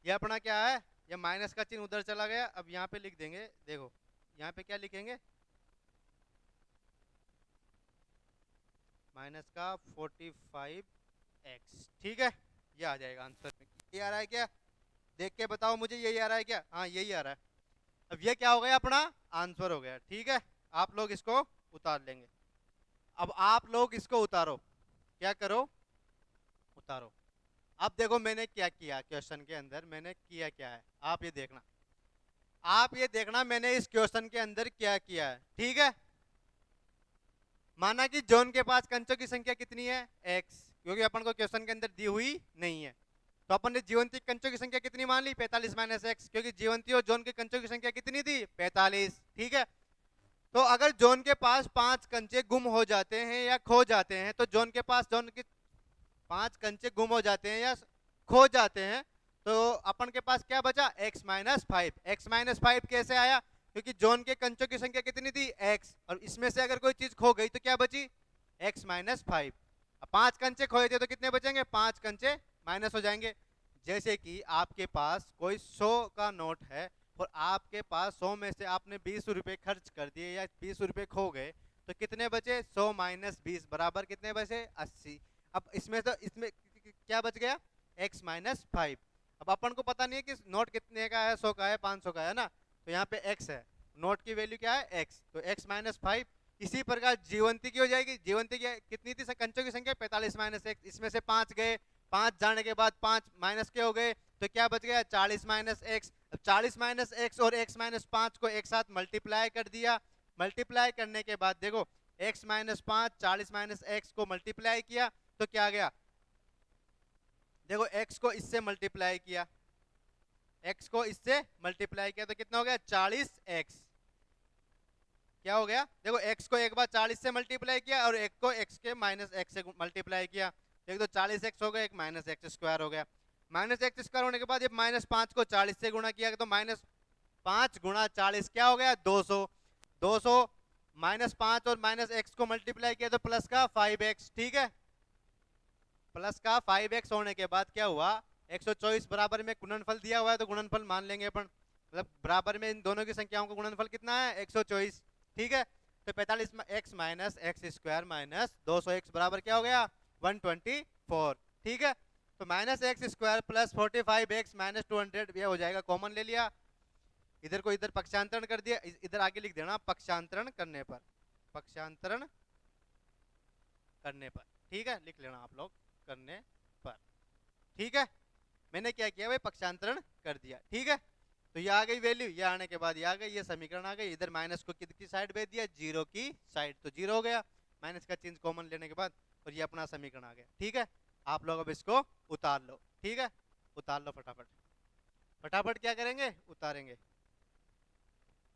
ये अपना क्या है, ये माइनस का चिन्ह उधर चला गया। अब यहाँ पे लिख देंगे, देखो यहाँ पे क्या लिखेंगे, माइनस का 45x। ठीक है, ये आ जाएगा आंसर में। ये आ रहा है क्या, देख के बताओ मुझे, यही आ रहा है क्या, हाँ यही आ रहा है। अब ये क्या हो गया, अपना आंसर हो गया। ठीक है, आप लोग इसको उतार लेंगे। अब आप लोग इसको उतारो, क्या करो, उतारो। अब देखो मैंने क्या किया, क्वेश्चन के अंदर मैंने किया क्या है, आप ये देखना, आप ये देखना मैंने इस क्वेश्चन के अंदर क्या किया है। ठीक है, माना कि जॉन के पास कंचों की संख्या कितनी है, x, क्योंकि अपन को क्वेश्चन के अंदर दी हुई नहीं है, तो अपन ने जीवंती कंचों की संख्या कितनी मान ली, 45 माइनस एक्स, क्योंकि जीवंती और जॉन के कंचों की संख्या कितनी थी, 45। ठीक है, तो अगर जॉन के पास 5 कंचे गुम हो जाते हैं या खो जाते हैं, तो जॉन के पास, जॉन के 5 कंचे गुम हो जाते हैं या खो जाते हैं, तो अपन के पास क्या बचा, x-5। x-5 कैसे आया, क्योंकि जॉन के कंचों की संख्या कितनी थी, x, और इसमें से अगर कोई चीज खो गई तो क्या बची, x-5। अब 5 कंचे खोए थे तो कितने बचेंगे, 5 कंचे माइनस हो जाएंगे। जैसे कि आपके पास कोई 100 का नोट है और आपके पास 100 में से आपने 20 रुपए खर्च कर दिए या 20 रुपए खो गए, तो कितने बचे, 100 माइनस 20 बराबर कितने बचे, 80। अब इसमें तो इसमें क्या बच गया, x-5। अब अपन को पता नहीं है कि नोट कितने का है, 100 का है, 500 का है ना, तो यहाँ पे x है, नोट की वैल्यू क्या है, x, तो x-5। इसी प्रकार जीवंती की हो जाएगी, जीवंती की कितनी थी, कंचों की संख्या 45 माइनस एक्स, इसमें से 5 गए, 5 जाने के बाद 5 माइनस के हो गए, तो क्या बच गया, 40 माइनस एक्स। अब 40 माइनस एक्स और x-5 को एक साथ मल्टीप्लाई कर दिया, मल्टीप्लाई करने के बाद देखो x-5 40 माइनस एक्स को मल्टीप्लाई किया तो क्या आ गया, देखो x को इससे मल्टीप्लाई किया, x को इससे मल्टीप्लाई किया तो कितना हो गया 40x। क्या हो गया, देखो x को एक बार 40 से मल्टीप्लाई किया और एक को x के माइनस x से मल्टीप्लाई किया, एक तो 40x हो गया, एक माइनस एक्स स्क्वायर हो गया। माइनस एक्स स्क्वायर होने के बाद ये -5 को 40 से गुणा किया तो -5 गुणा 40 क्या हो गया 200। 200 -5 और माइनस एक्स को मल्टीप्लाई किया तो प्लस का 5x, ठीक है। प्लस का 5x होने के बाद क्या हुआ 124 बराबर में गुणनफल दिया हुआ है तो गुणनफल मान लेंगे अपन, मतलब बराबर में इन दोनों की संख्याओं का गुणनफल कितना है 124, ठीक है। तो 45x minus x square minus 200x बराबर क्या हो गया 124, ठीक है। तो minus x square plus 45x minus 200 ये हो जाएगा, कॉमन ले लिया, इधर को इधर पक्षांतरण कर दिया, इधर आगे लिख देना पक्षांतरण करने पर, पक्षांतरण करने पर, ठीक है, लिख लेना आप लोग करने पर, ठीक है। मैंने क्या किया भाई पक्षांतरण कर दिया, ठीक है। तो ये आ गई वैल्यू, ये आने के बाद ये आ गई, ये समीकरण आ गई, इधर माइनस को किसकी साइड भेज दिया जीरो की साइड, तो जीरो हो गया, माइनस का चिन्ह कॉमन लेने के बाद, और ये अपना समीकरण आ गया, ठीक है। आप लोग अब इसको उतार लो, ठीक है, उतार लो फटाफट। फटाफट क्या करेंगे उतारेंगे,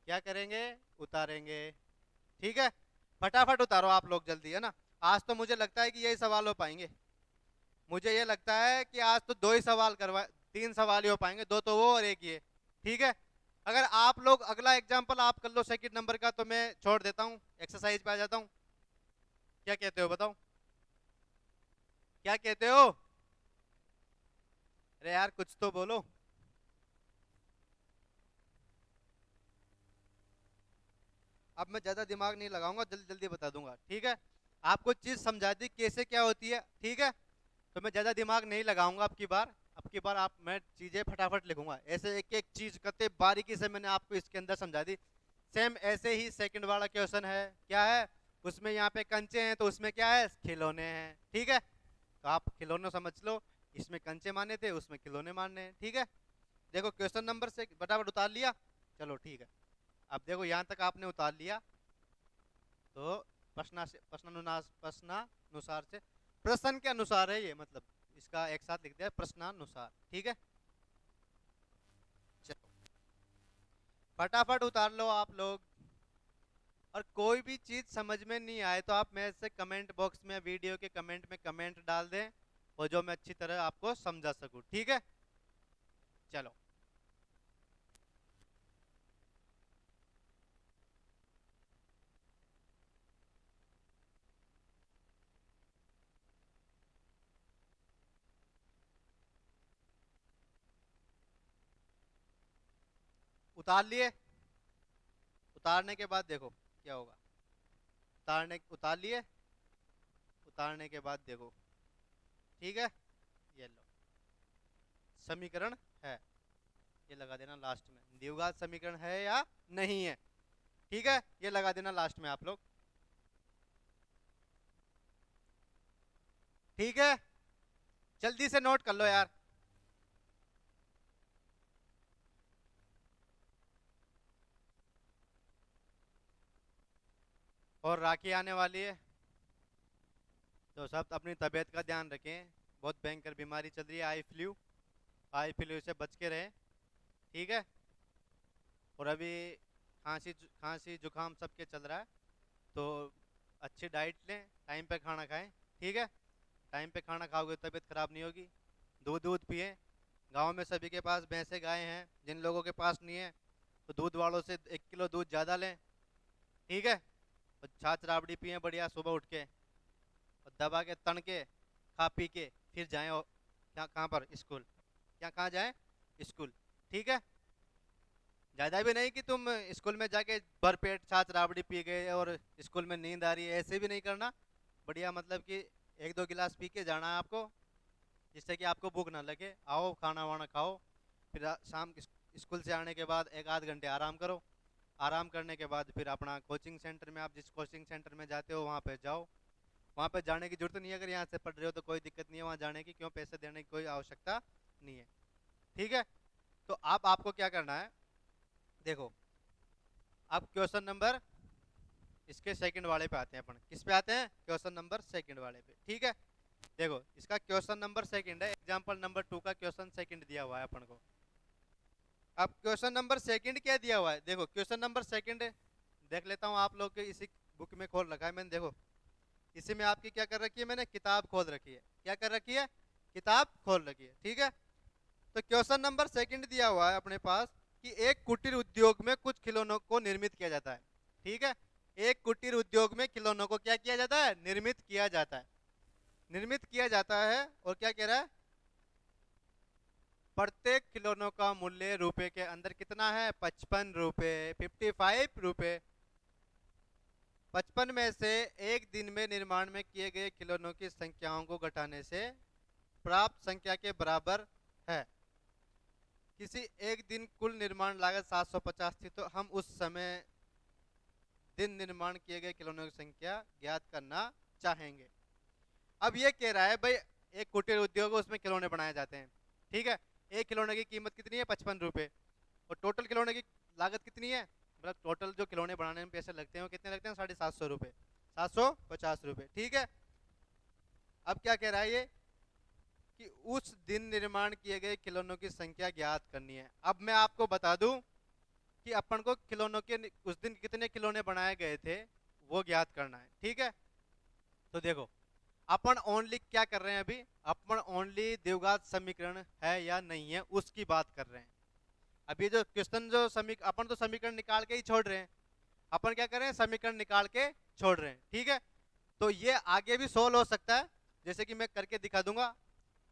क्या करेंगे उतारेंगे, ठीक है। फटाफट उतारो आप लोग जल्दी, है ना। आज तो मुझे लगता है कि यही सवाल हो पाएंगे, मुझे ये लगता है कि आज तो दो ही सवाल करवा, तीन सवाल ही हो पाएंगे, दो तो वो और एक ये, ठीक है। अगर आप लोग अगला एग्जाम्पल आप कर लो सेकंड नंबर का तो मैं छोड़ देता हूँ, एक्सरसाइज पे आ जाता हूँ। क्या कहते हो बताओ, क्या कहते हो, अरे यार कुछ तो बोलो। अब मैं ज्यादा दिमाग नहीं लगाऊंगा, जल्दी जल्दी बता दूंगा, ठीक है। आपको चीज समझा दी कैसे क्या होती है, ठीक है। तो मैं ज्यादा दिमाग नहीं लगाऊंगा अब की बार आप मैं चीजें फटाफट लिखूंगा, ऐसे एक एक चीज कते बारीकी से मैंने आपको इसके अंदर समझा दी। सेम ऐसे ही सेकंड वाला क्वेश्चन है, क्या है उसमें यहाँ पे कंचे हैं तो उसमें क्या है खिलौने हैं, ठीक है। तो आप खिलौने समझ लो, इसमें कंचे माने थे उसमें खिलौने मानने हैं, ठीक है। देखो क्वेश्चन नंबर से फटाफट उतार लिया, चलो ठीक है। अब देखो यहाँ तक आपने उतार लिया, तो प्रश्नानुसार से, प्रश्न के अनुसार है ये, मतलब इसका एक साथ लिख दिया प्रश्नानुसार, ठीक है। चलो फटाफट उतार लो आप लोग, और कोई भी चीज समझ में नहीं आए तो आप मेरे से कमेंट बॉक्स में वीडियो के कमेंट में कमेंट डाल दें, और जो मैं अच्छी तरह आपको समझा सकूं, ठीक है। चलो उतार लिए, उतारने के बाद देखो क्या होगा, उतार लिए, उतारने के बाद देखो, ठीक है। ये लो समीकरण है, ये लगा देना लास्ट में, द्विघात समीकरण है या नहीं है, ठीक है, ये लगा देना लास्ट में आप लोग, ठीक है। जल्दी से नोट कर लो यार। और राखी आने वाली है, तो सब अपनी तबीयत का ध्यान रखें, बहुत भयंकर बीमारी चल रही है आई फ्लू, आई फ्लू से बच के रहें, ठीक है। और अभी खांसी जुकाम सबके चल रहा है, तो अच्छी डाइट लें, टाइम पे खाना खाएं, ठीक है। टाइम पे खाना खाओगे तो तबीयत खराब नहीं होगी। दूध दूध पिए, गांव में सभी के पास भैंसे गाय हैं, जिन लोगों के पास नहीं है तो दूध वालों से 1 किलो दूध ज़्यादा लें, ठीक है। और छाछ राबड़ी पिए बढ़िया सुबह उठ के, और दबा के तन के खा पी के फिर जाएं, और क्या कहाँ पर स्कूल, क्या कहाँ जाएं स्कूल, ठीक है। ज़्यादा भी नहीं कि तुम स्कूल में जाके भरपेट छाछ राबड़ी पी गए और स्कूल में नींद आ रही है, ऐसे भी नहीं करना, बढ़िया मतलब कि 1-2 गिलास पी के जाना है आपको, जिससे कि आपको भूख ना लगे, आओ खाना वाना खाओ, फिर शाम स्कूल से आने के बाद 1-8 घंटे आराम करो, आराम करने के बाद फिर अपना कोचिंग सेंटर में, आप जिस कोचिंग सेंटर में जाते हो वहाँ पे जाओ, वहाँ पे जाने की जरूरत नहीं है, अगर यहाँ से पढ़ रहे हो तो कोई दिक्कत नहीं है वहाँ जाने की, क्यों पैसे देने की कोई आवश्यकता नहीं है, ठीक है। तो अब आपको क्या करना है, देखो अब क्वेश्चन नंबर इसके सेकंड वाले पे आते हैं अपन, किस पे आते हैं क्वेश्चन नंबर सेकंड वाले पे, ठीक है। देखो इसका क्वेश्चन नंबर सेकंड है, एग्जांपल नंबर 2 का क्वेश्चन सेकंड दिया हुआ है अपन को। अब क्वेश्चन नंबर सेकंड क्या दिया हुआ है, देखो क्वेश्चन नंबर सेकंड देख लेता हूँ, आप लोग के इसी बुक में खोल रखा है मैंने। देखो इसी में आपकी क्या कर रखी है मैंने, किताब खोल रखी है। क्या कर रखी है, किताब खोल रखी है, ठीक है। तो क्वेश्चन नंबर सेकंड दिया हुआ है अपने पास कि एक कुटीर उद्योग में कुछ खिलौनों को निर्मित किया जाता है, ठीक है। एक कुटीर उद्योग में खिलौनों को क्या किया जाता है, निर्मित किया जाता है, निर्मित किया जाता है। और क्या कह रहा है, प्रत्येक खिलौनों का मूल्य रुपए के अंदर कितना है, 55 रुपए, 55 रुपए। 55 में से एक दिन में निर्माण में किए गए खिलौनों की संख्याओं को घटाने से प्राप्त संख्या के बराबर है। किसी एक दिन कुल निर्माण लागत 750 थी, तो हम उस समय दिन निर्माण किए गए खिलौनों की संख्या ज्ञात करना चाहेंगे। अब ये कह रहा है भाई एक कुटीर उद्योग है, उसमें खिलौने बनाए जाते हैं, ठीक है। एक खिलौने की कीमत कितनी है, 55 रुपए। और टोटल खिलौने की लागत कितनी है, मतलब टोटल जो खिलौने बनाने में पैसे लगते हैं वो कितने लगते हैं, 750 रुपए, 750 रुपए, ठीक है। अब क्या कह रहा है ये कि उस दिन निर्माण किए गए खिलौनों की संख्या ज्ञात करनी है। अब मैं आपको बता दूं कि अपन को खिलौनों के उस दिन कितने खिलौने बनाए गए थे वो ज्ञात करना है, ठीक है। तो देखो अपन ओनली क्या कर रहे हैं अभी, अपन ओनली द्विघात समीकरण है या नहीं है उसकी बात कर रहे हैं। अभी जो क्वेश्चन जो अपन तो समीकरण निकाल के ही छोड़ रहे हैं, अपन क्या कर रहे हैं, समीकरण निकाल के छोड़ रहे हैं, ठीक है। तो ये आगे भी सोल्व हो सकता है, जैसे कि मैं करके दिखा दूंगा।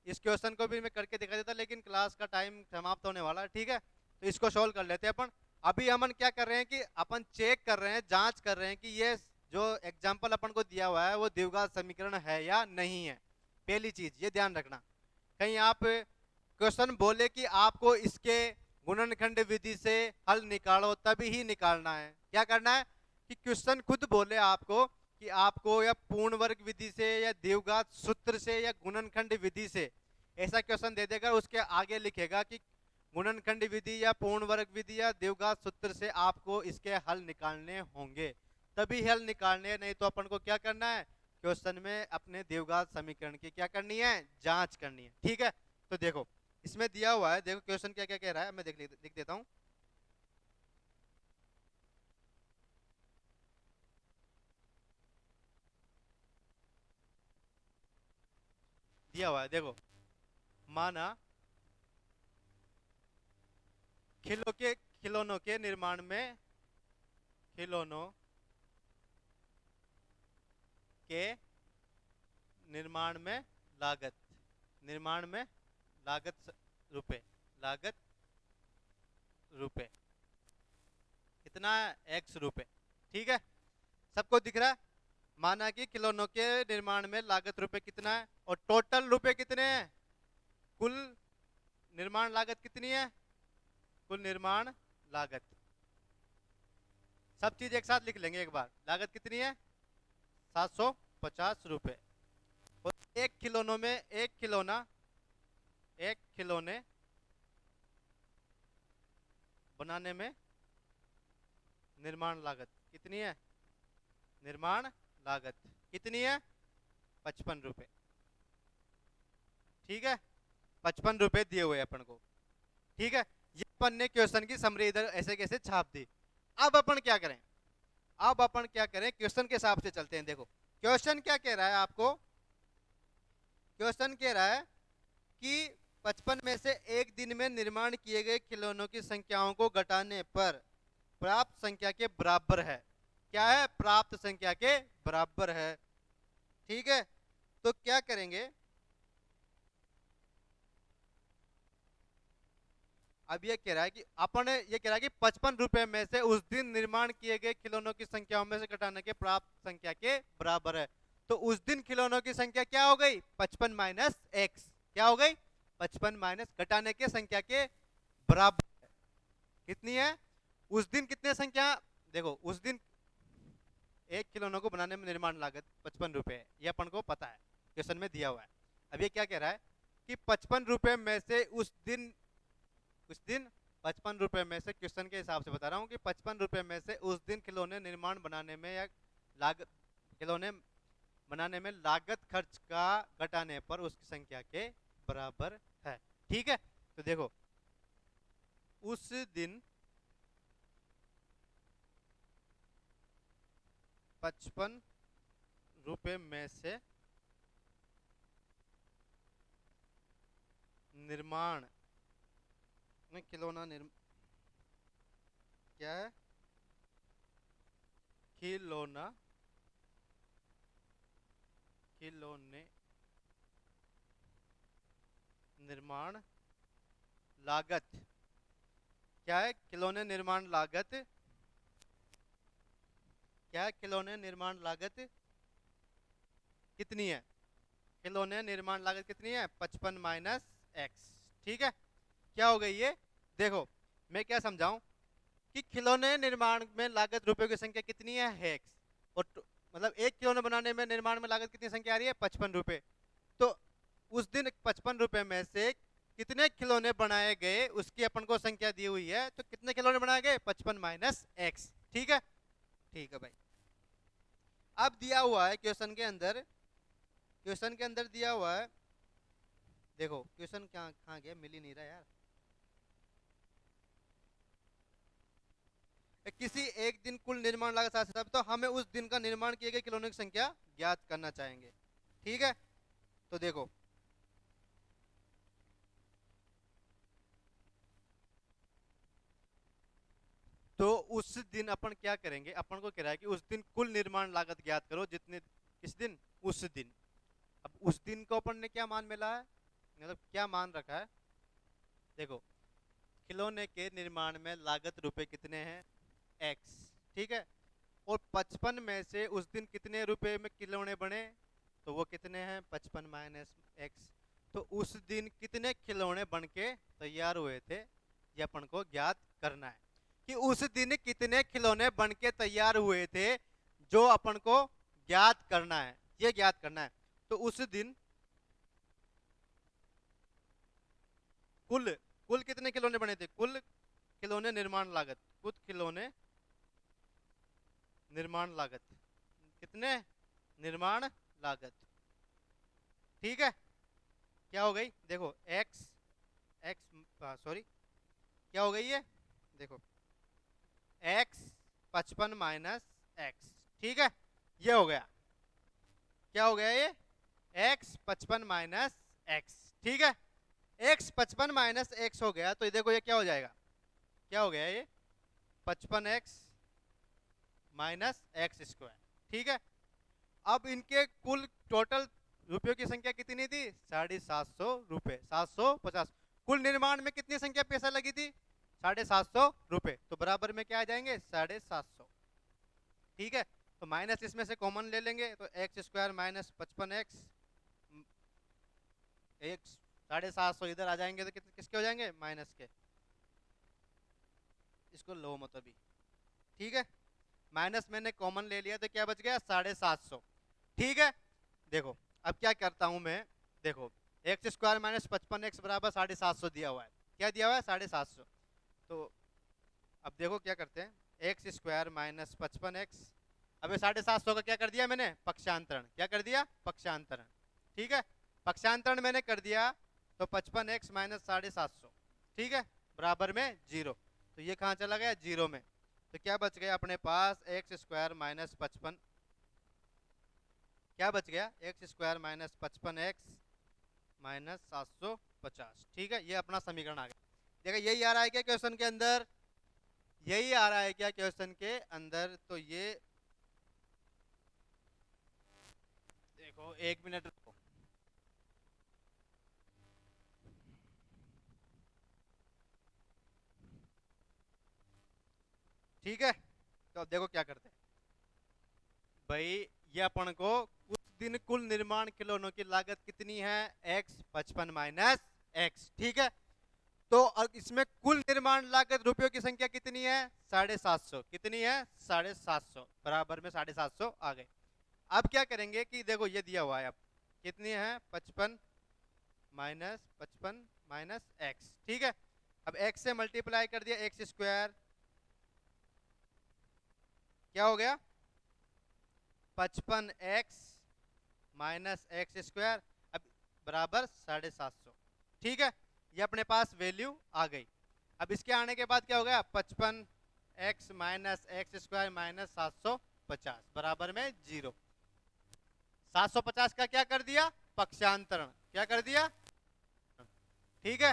इस क्वेश्चन को भी मैं करके दिखा देता, लेकिन क्लास का टाइम समाप्त होने वाला है, ठीक है। तो इसको सोल्व कर लेते हैं अपन। अभी हम क्या कर रहे हैं कि अपन चेक कर रहे हैं, जांच कर रहे हैं कि ये जो एग्जाम्पल अपन को दिया हुआ है वो द्विघात समीकरण है या नहीं है। पहली चीज ये ध्यान रखना, कहीं आप क्वेश्चन बोले कि आपको इसके गुणनखंड विधि से हल निकालो, तभी ही निकालना है। क्या करना है कि क्वेश्चन खुद बोले आपको कि आपको या पूर्ण वर्ग विधि से या द्विघात सूत्र से या गुणनखंड विधि से, ऐसा क्वेश्चन दे देगा, उसके आगे लिखेगा कि गुणनखंड विधि या पूर्ण वर्ग विधि या द्विघात सूत्र से आपको इसके हल निकालने होंगे, तभी हल निकालने। नहीं तो अपन को क्या करना है, क्वेश्चन में अपने द्विघात समीकरण की क्या करनी है, जांच करनी है, ठीक है। तो देखो इसमें दिया हुआ है, देखो क्वेश्चन क्या क्या कह रहा है, मैं लिख देता हूं। दिया हुआ है देखो, माना खिलौनों के निर्माण में, खिलौनों के निर्माण में लागत, निर्माण में लागत रुपए, लागत रुपए कितना है, एक्स रुपए, ठीक है। सबको दिख रहा है। माना कि खिलौनों के निर्माण में लागत रुपए कितना है और टोटल रुपए कितने हैं, कुल निर्माण लागत कितनी है, कुल निर्माण लागत, सब चीज एक साथ लिख लेंगे एक बार। लागत कितनी है, 750 रुपए। और एक खिलौनों में, एक खिलौना, एक खिलौने बनाने में निर्माण लागत कितनी है, निर्माण लागत कितनी है, 55 रुपए, ठीक है। 55 रुपए दिए हुए अपन को, ठीक है। ये अपन ने क्वेश्चन की समरी इधर ऐसे कैसे छाप दी। अब अपन क्या करें, अब अपन क्या करें, क्वेश्चन के हिसाब से चलते हैं। देखो क्वेश्चन क्या कह रहा है आपको, क्वेश्चन कह रहा है कि 55 में से एक दिन में निर्माण किए गए खिलौनों की संख्याओं को घटाने पर प्राप्त संख्या के बराबर है। क्या है, प्राप्त संख्या के बराबर है, ठीक है। तो क्या करेंगे, अब ये कह रहा है कि अपन ये कह रहा है कि 55 रुपए में से उस दिन निर्माण किए गए खिलौनों की संख्याओं में से घटाने के प्राप्त संख्या के बराबर है। तो उस दिन खिलौनों की संख्या क्या हो गई, 55 माइनस एक्स, क्या हो गई, 55 माइनस घटाने के संख्या के बराबर है। कितनी है, उस दिन कितने संख्या, देखो उस दिन एक खिलौनों को बनाने में निर्माण लागत 55 रुपए है, ये अपन को पता है, क्वेश्चन में दिया हुआ है। अब ये क्या कह रहा है कि 55 रुपए में से उस दिन 55 रुपए में से, क्वेश्चन के हिसाब से बता रहा हूँ कि 55 रुपए में से उस दिन खिलौने निर्माण बनाने में या लागत, खिलौने बनाने में लागत खर्च का घटाने पर उसकी संख्या के बराबर है। ठीक है, तो देखो उस दिन 55 रुपए में से निर्माण में खिलौना क्या है, खिलौने निर्माण लागत क्या है, खिलौने निर्माण लागत क्या है, खिलौने निर्माण लागत कितनी है, खिलौने निर्माण लागत कितनी है, 55 - x। ठीक है, क्या हो गई ये, देखो मैं क्या समझाऊं कि खिलौने निर्माण में लागत रुपयों की संख्या कितनी है x, और मतलब एक खिलौने बनाने में निर्माण में लागत कितनी संख्या आ रही है, 55 रुपए। तो उस दिन 55 रुपए में से कितने खिलौने बनाए गए उसकी अपन को संख्या दी हुई है, तो कितने खिलौने बनाए गए, 55 - x। ठीक है, ठीक है भाई। अब दिया हुआ है क्वेश्चन के अंदर दिया हुआ है, देखो क्वेश्चन क्या कहाँ गया, मिल ही नहीं रहा यार। किसी एक दिन कुल निर्माण लागत 7 तो हमें उस दिन का निर्माण किए गए खिलौनों की संख्या ज्ञात करना चाहेंगे। ठीक है, तो देखो तो उस दिन अपन क्या करेंगे, अपन को कह रहा है कि उस दिन कुल निर्माण लागत ज्ञात करो, जितने, किस दिन, उस दिन। अब उस दिन को अपन ने क्या मान मिला है, मतलब क्या मान रखा है, देखो खिलौने के निर्माण में लागत रुपए कितने हैं, x। ठीक है, और 55 में से उस दिन कितने रुपए में खिलौने बने, तो वो कितने हैं, 55 - x। तो उस दिन कितने खिलौने बन के तैयार हुए थे, ये अपन को ज्ञात करना है कि उस दिन कितने खिलौने बन के तैयार हुए थे, जो अपन को ज्ञात करना है, ये ज्ञात करना है। तो उस दिन कुल कुल कितने खिलौने बने थे, कुल खिलौने निर्माण लागत, कुल खिलौने निर्माण लागत कितने, निर्माण लागत। ठीक है, क्या हो गई, देखो x x सॉरी क्या हो गई ये, देखो x 55 - x। ठीक है, ये हो गया, क्या हो गया ये, x 55 - x। ठीक है, x 55 - x हो गया, तो ये देखो ये क्या हो जाएगा, क्या हो गया ये, 55x - x²। ठीक है, अब इनके कुल टोटल रुपयों की संख्या कितनी थी, 750 रुपए, 750। कुल निर्माण में कितनी संख्या पैसा लगी थी, 750 रुपए, तो बराबर में क्या आ जाएंगे, 750। ठीक है, तो माइनस इसमें से कॉमन ले लेंगे, तो x² - 55x, एक 750 इधर आ जाएंगे, तो कितने किसके हो जाएंगे, माइनस के, इसको लो मत अभी। ठीक है, माइनस मैंने कॉमन ले लिया, तो क्या बच गया, 750। ठीक है, देखो अब क्या करता हूं मैं, देखो x² - 55x बराबर 750 दिया हुआ है, क्या दिया हुआ है, 750। तो अब देखो क्या करते हैं, x² - 55x, अब 750 का क्या कर दिया मैंने, पक्षांतरण, क्या कर दिया, पक्षांतरण। ठीक है, पक्षांतरण मैंने कर दिया, तो 55x - 750, ठीक है, बराबर में 0। तो ये कहाँ चला गया, 0 में। तो क्या बच गया अपने पास, x² - 55, क्या बच गया, x² - 55x - 750। ठीक है, ये अपना समीकरण आ गया। देखा यही आ रहा है क्या क्वेश्चन के अंदर, यही आ रहा है क्या क्वेश्चन के अंदर, तो ये देखो 1 मिनट रुको। ठीक है, तो अब देखो क्या करते हैं भाई, ये अपन को उस दिन कुल निर्माण खिलौनों की लागत कितनी है, x 55 - x। ठीक है, तो अब इसमें कुल निर्माण लागत रुपयों की संख्या कितनी है, 750, कितनी है, 750, बराबर में 750 आ गए। अब क्या करेंगे कि देखो ये दिया हुआ है, अब कितनी है, 55 - x। ठीक है, अब x से मल्टीप्लाई कर दिया, x², क्या हो गया, 55x माइनस एक्स स्क्वायर अब बराबर 750। ठीक है, ये अपने पास वैल्यू आ गई। अब इसके आने के बाद क्या हो गया, 55 x minus x square minus 750 बराबर में 0। 750 का क्या कर दिया, पक्षांतरण। क्या कर दिया, ठीक है।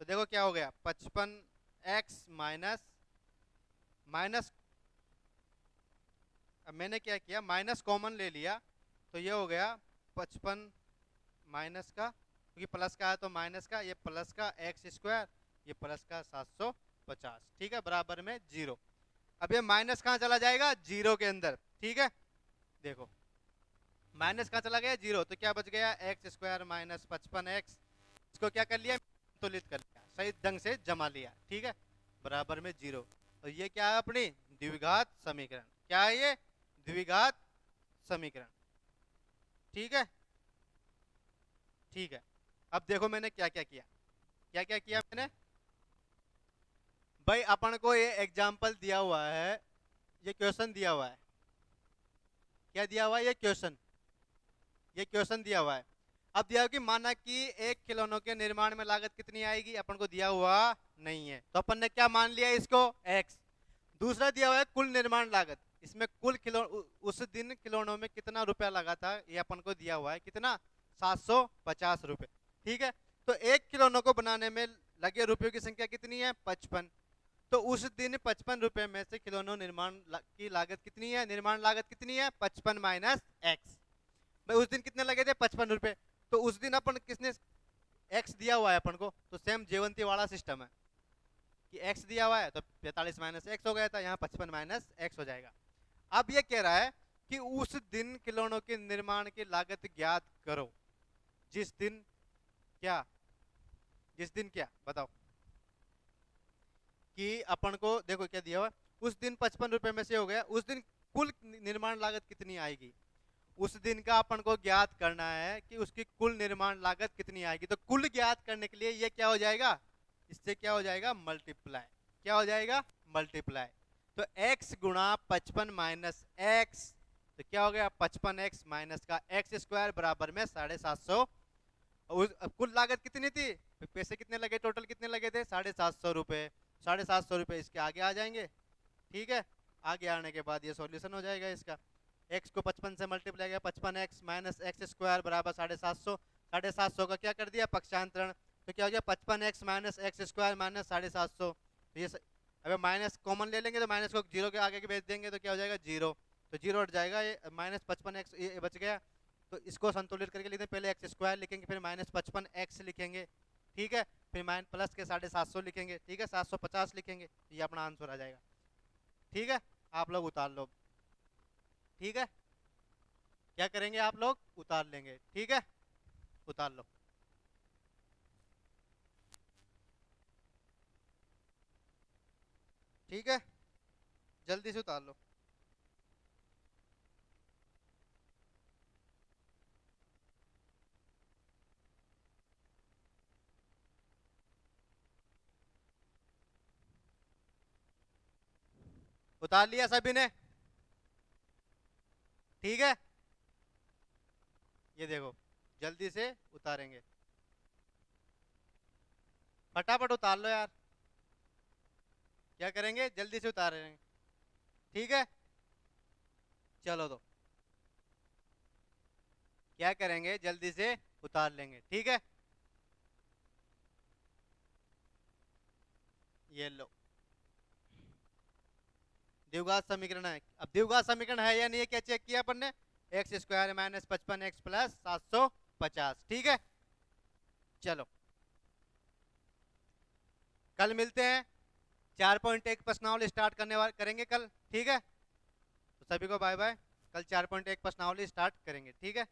तो देखो क्या हो गया, 55 एक्स माइनस माइनस, अब मैंने क्या किया, माइनस कॉमन ले लिया, तो ये हो गया 55 माइनस का, क्योंकि प्लस का है तो माइनस का, ये प्लस का एक्स स्क्वायर, ये प्लस का 750। ठीक है, बराबर में 0। अब ये माइनस कहाँ चला जाएगा, 0 के अंदर। ठीक है, देखो माइनस कहाँ चला गया, 0, तो क्या बच गया, एक्स स्क्वायर माइनस 55x। इसको क्या कर लिया, संतुलित कर लिया, सही ढंग से जमा लिया। ठीक है, बराबर में 0। तो ये क्या है, अपनी द्विघात समीकरण। क्या है ये, द्विघात समीकरण। ठीक है, ठीक है। अब देखो मैंने क्या क्या किया, क्या क्या किया मैंने भाई, अपन को ये एग्जाम्पल दिया हुआ है, ये क्वेश्चन दिया हुआ है। क्या दिया हुआ है, ये क्वेश्चन, ये क्वेश्चन दिया हुआ है। अब दिया हुआ कि माना कि एक खिलौनों के निर्माण में लागत कितनी आएगी, अपन को दिया हुआ नहीं है, तो अपन ने क्या मान लिया इसको, x। दूसरा दिया हुआ है कुल निर्माण लागत, इसमें कुल उस दिन खिलौनों में कितना रुपया लगा था, ये अपन को दिया हुआ है, कितना, 750 रुपए। ठीक है, तो एक खिलौनों को बनाने में लगे रुपयों की संख्या कितनी है, 55। तो उस दिन 55 रुपए में से खिलौनों निर्माण की लागत कितनी है, निर्माण लागत कितनी है, 55 माइनस एक्स। भाई उस दिन कितने लगे थे, 55 रुपए। तो उस दिन अपन किसने एक्स दिया हुआ है अपन को, तो सेम जेवंती वाला सिस्टम है कि एक्स दिया हुआ है, तो 45 माइनस एक्स हो गया था, यहाँ 55 माइनस एक्स हो जाएगा। अब ये कह रहा है कि उस दिन खिलौनों के निर्माण की लागत ज्ञात करो, जिस दिन क्या, जिस दिन क्या बताओ, कि अपन को देखो क्या दिया हुआ, उस दिन 55 रुपए में से हो गया, उस दिन कुल निर्माण लागत कितनी आएगी, उस दिन का अपन को ज्ञात करना है कि उसकी कुल निर्माण लागत कितनी आएगी। तो कुल ज्ञात करने के लिए ये क्या हो जाएगा, इससे क्या हो जाएगा, मल्टीप्लाई। क्या हो जाएगा, मल्टीप्लाई। तो x गुणा 55 माइनस एक्स, तो क्या हो गया, 55x माइनस का एक्स स्क्वायर बराबर में 750। कुल लागत कितनी थी, पैसे कितने लगे, टोटल कितने लगे थे, 750 रुपए। 750 रुपए इसके आगे आ जाएंगे। ठीक है, आगे आने के बाद ये सॉल्यूशन हो जाएगा इसका। x को 55 से मल्टीप्लाई किया, 55x माइनस एक्स स्क्वायर बराबर 750। 750 का क्या कर दिया, पक्षांतरण, तो क्या हो गया, 55x minus x square minus 750। तो ये अगर माइनस कॉमन ले लेंगे तो माइनस को 0 के आगे भेज देंगे तो क्या हो जाएगा, 0। तो 0 हट जाएगा, ये माइनस 55x ये बच गया। तो इसको संतुलित करके लिखते हैं, पहले एक्स स्क्वायर लिखेंगे, फिर माइनस 55x लिखेंगे। ठीक है, फिर माइन प्लस के 750 लिखेंगे। ठीक है, 750 लिखेंगे, ये अपना आंसर आ जाएगा। ठीक है, आप लोग उतार लो। ठीक है, क्या करेंगे आप लोग, उतार लेंगे। ठीक है, उतार लो। ठीक है, जल्दी से उतार लो। उतार लिया सभी ने, ठीक है। ये देखो जल्दी से उतारेंगे, फटाफट उतार लो यार। क्या करेंगे, जल्दी से उतारेंगे। ठीक है, चलो तो क्या करेंगे, जल्दी से उतार लेंगे। ठीक है, ये लो, द्विघात समीकरण है। अब द्विघात समीकरण है या नहीं है, क्या चेक किया अपन ने, x square minus 55x plus 750। ठीक है, चलो कल मिलते हैं, 4.1 प्रश्नावली स्टार्ट करेंगे कल। ठीक है, तो सभी को बाय बाय, कल 4.1 प्रश्नावली स्टार्ट करेंगे। ठीक है।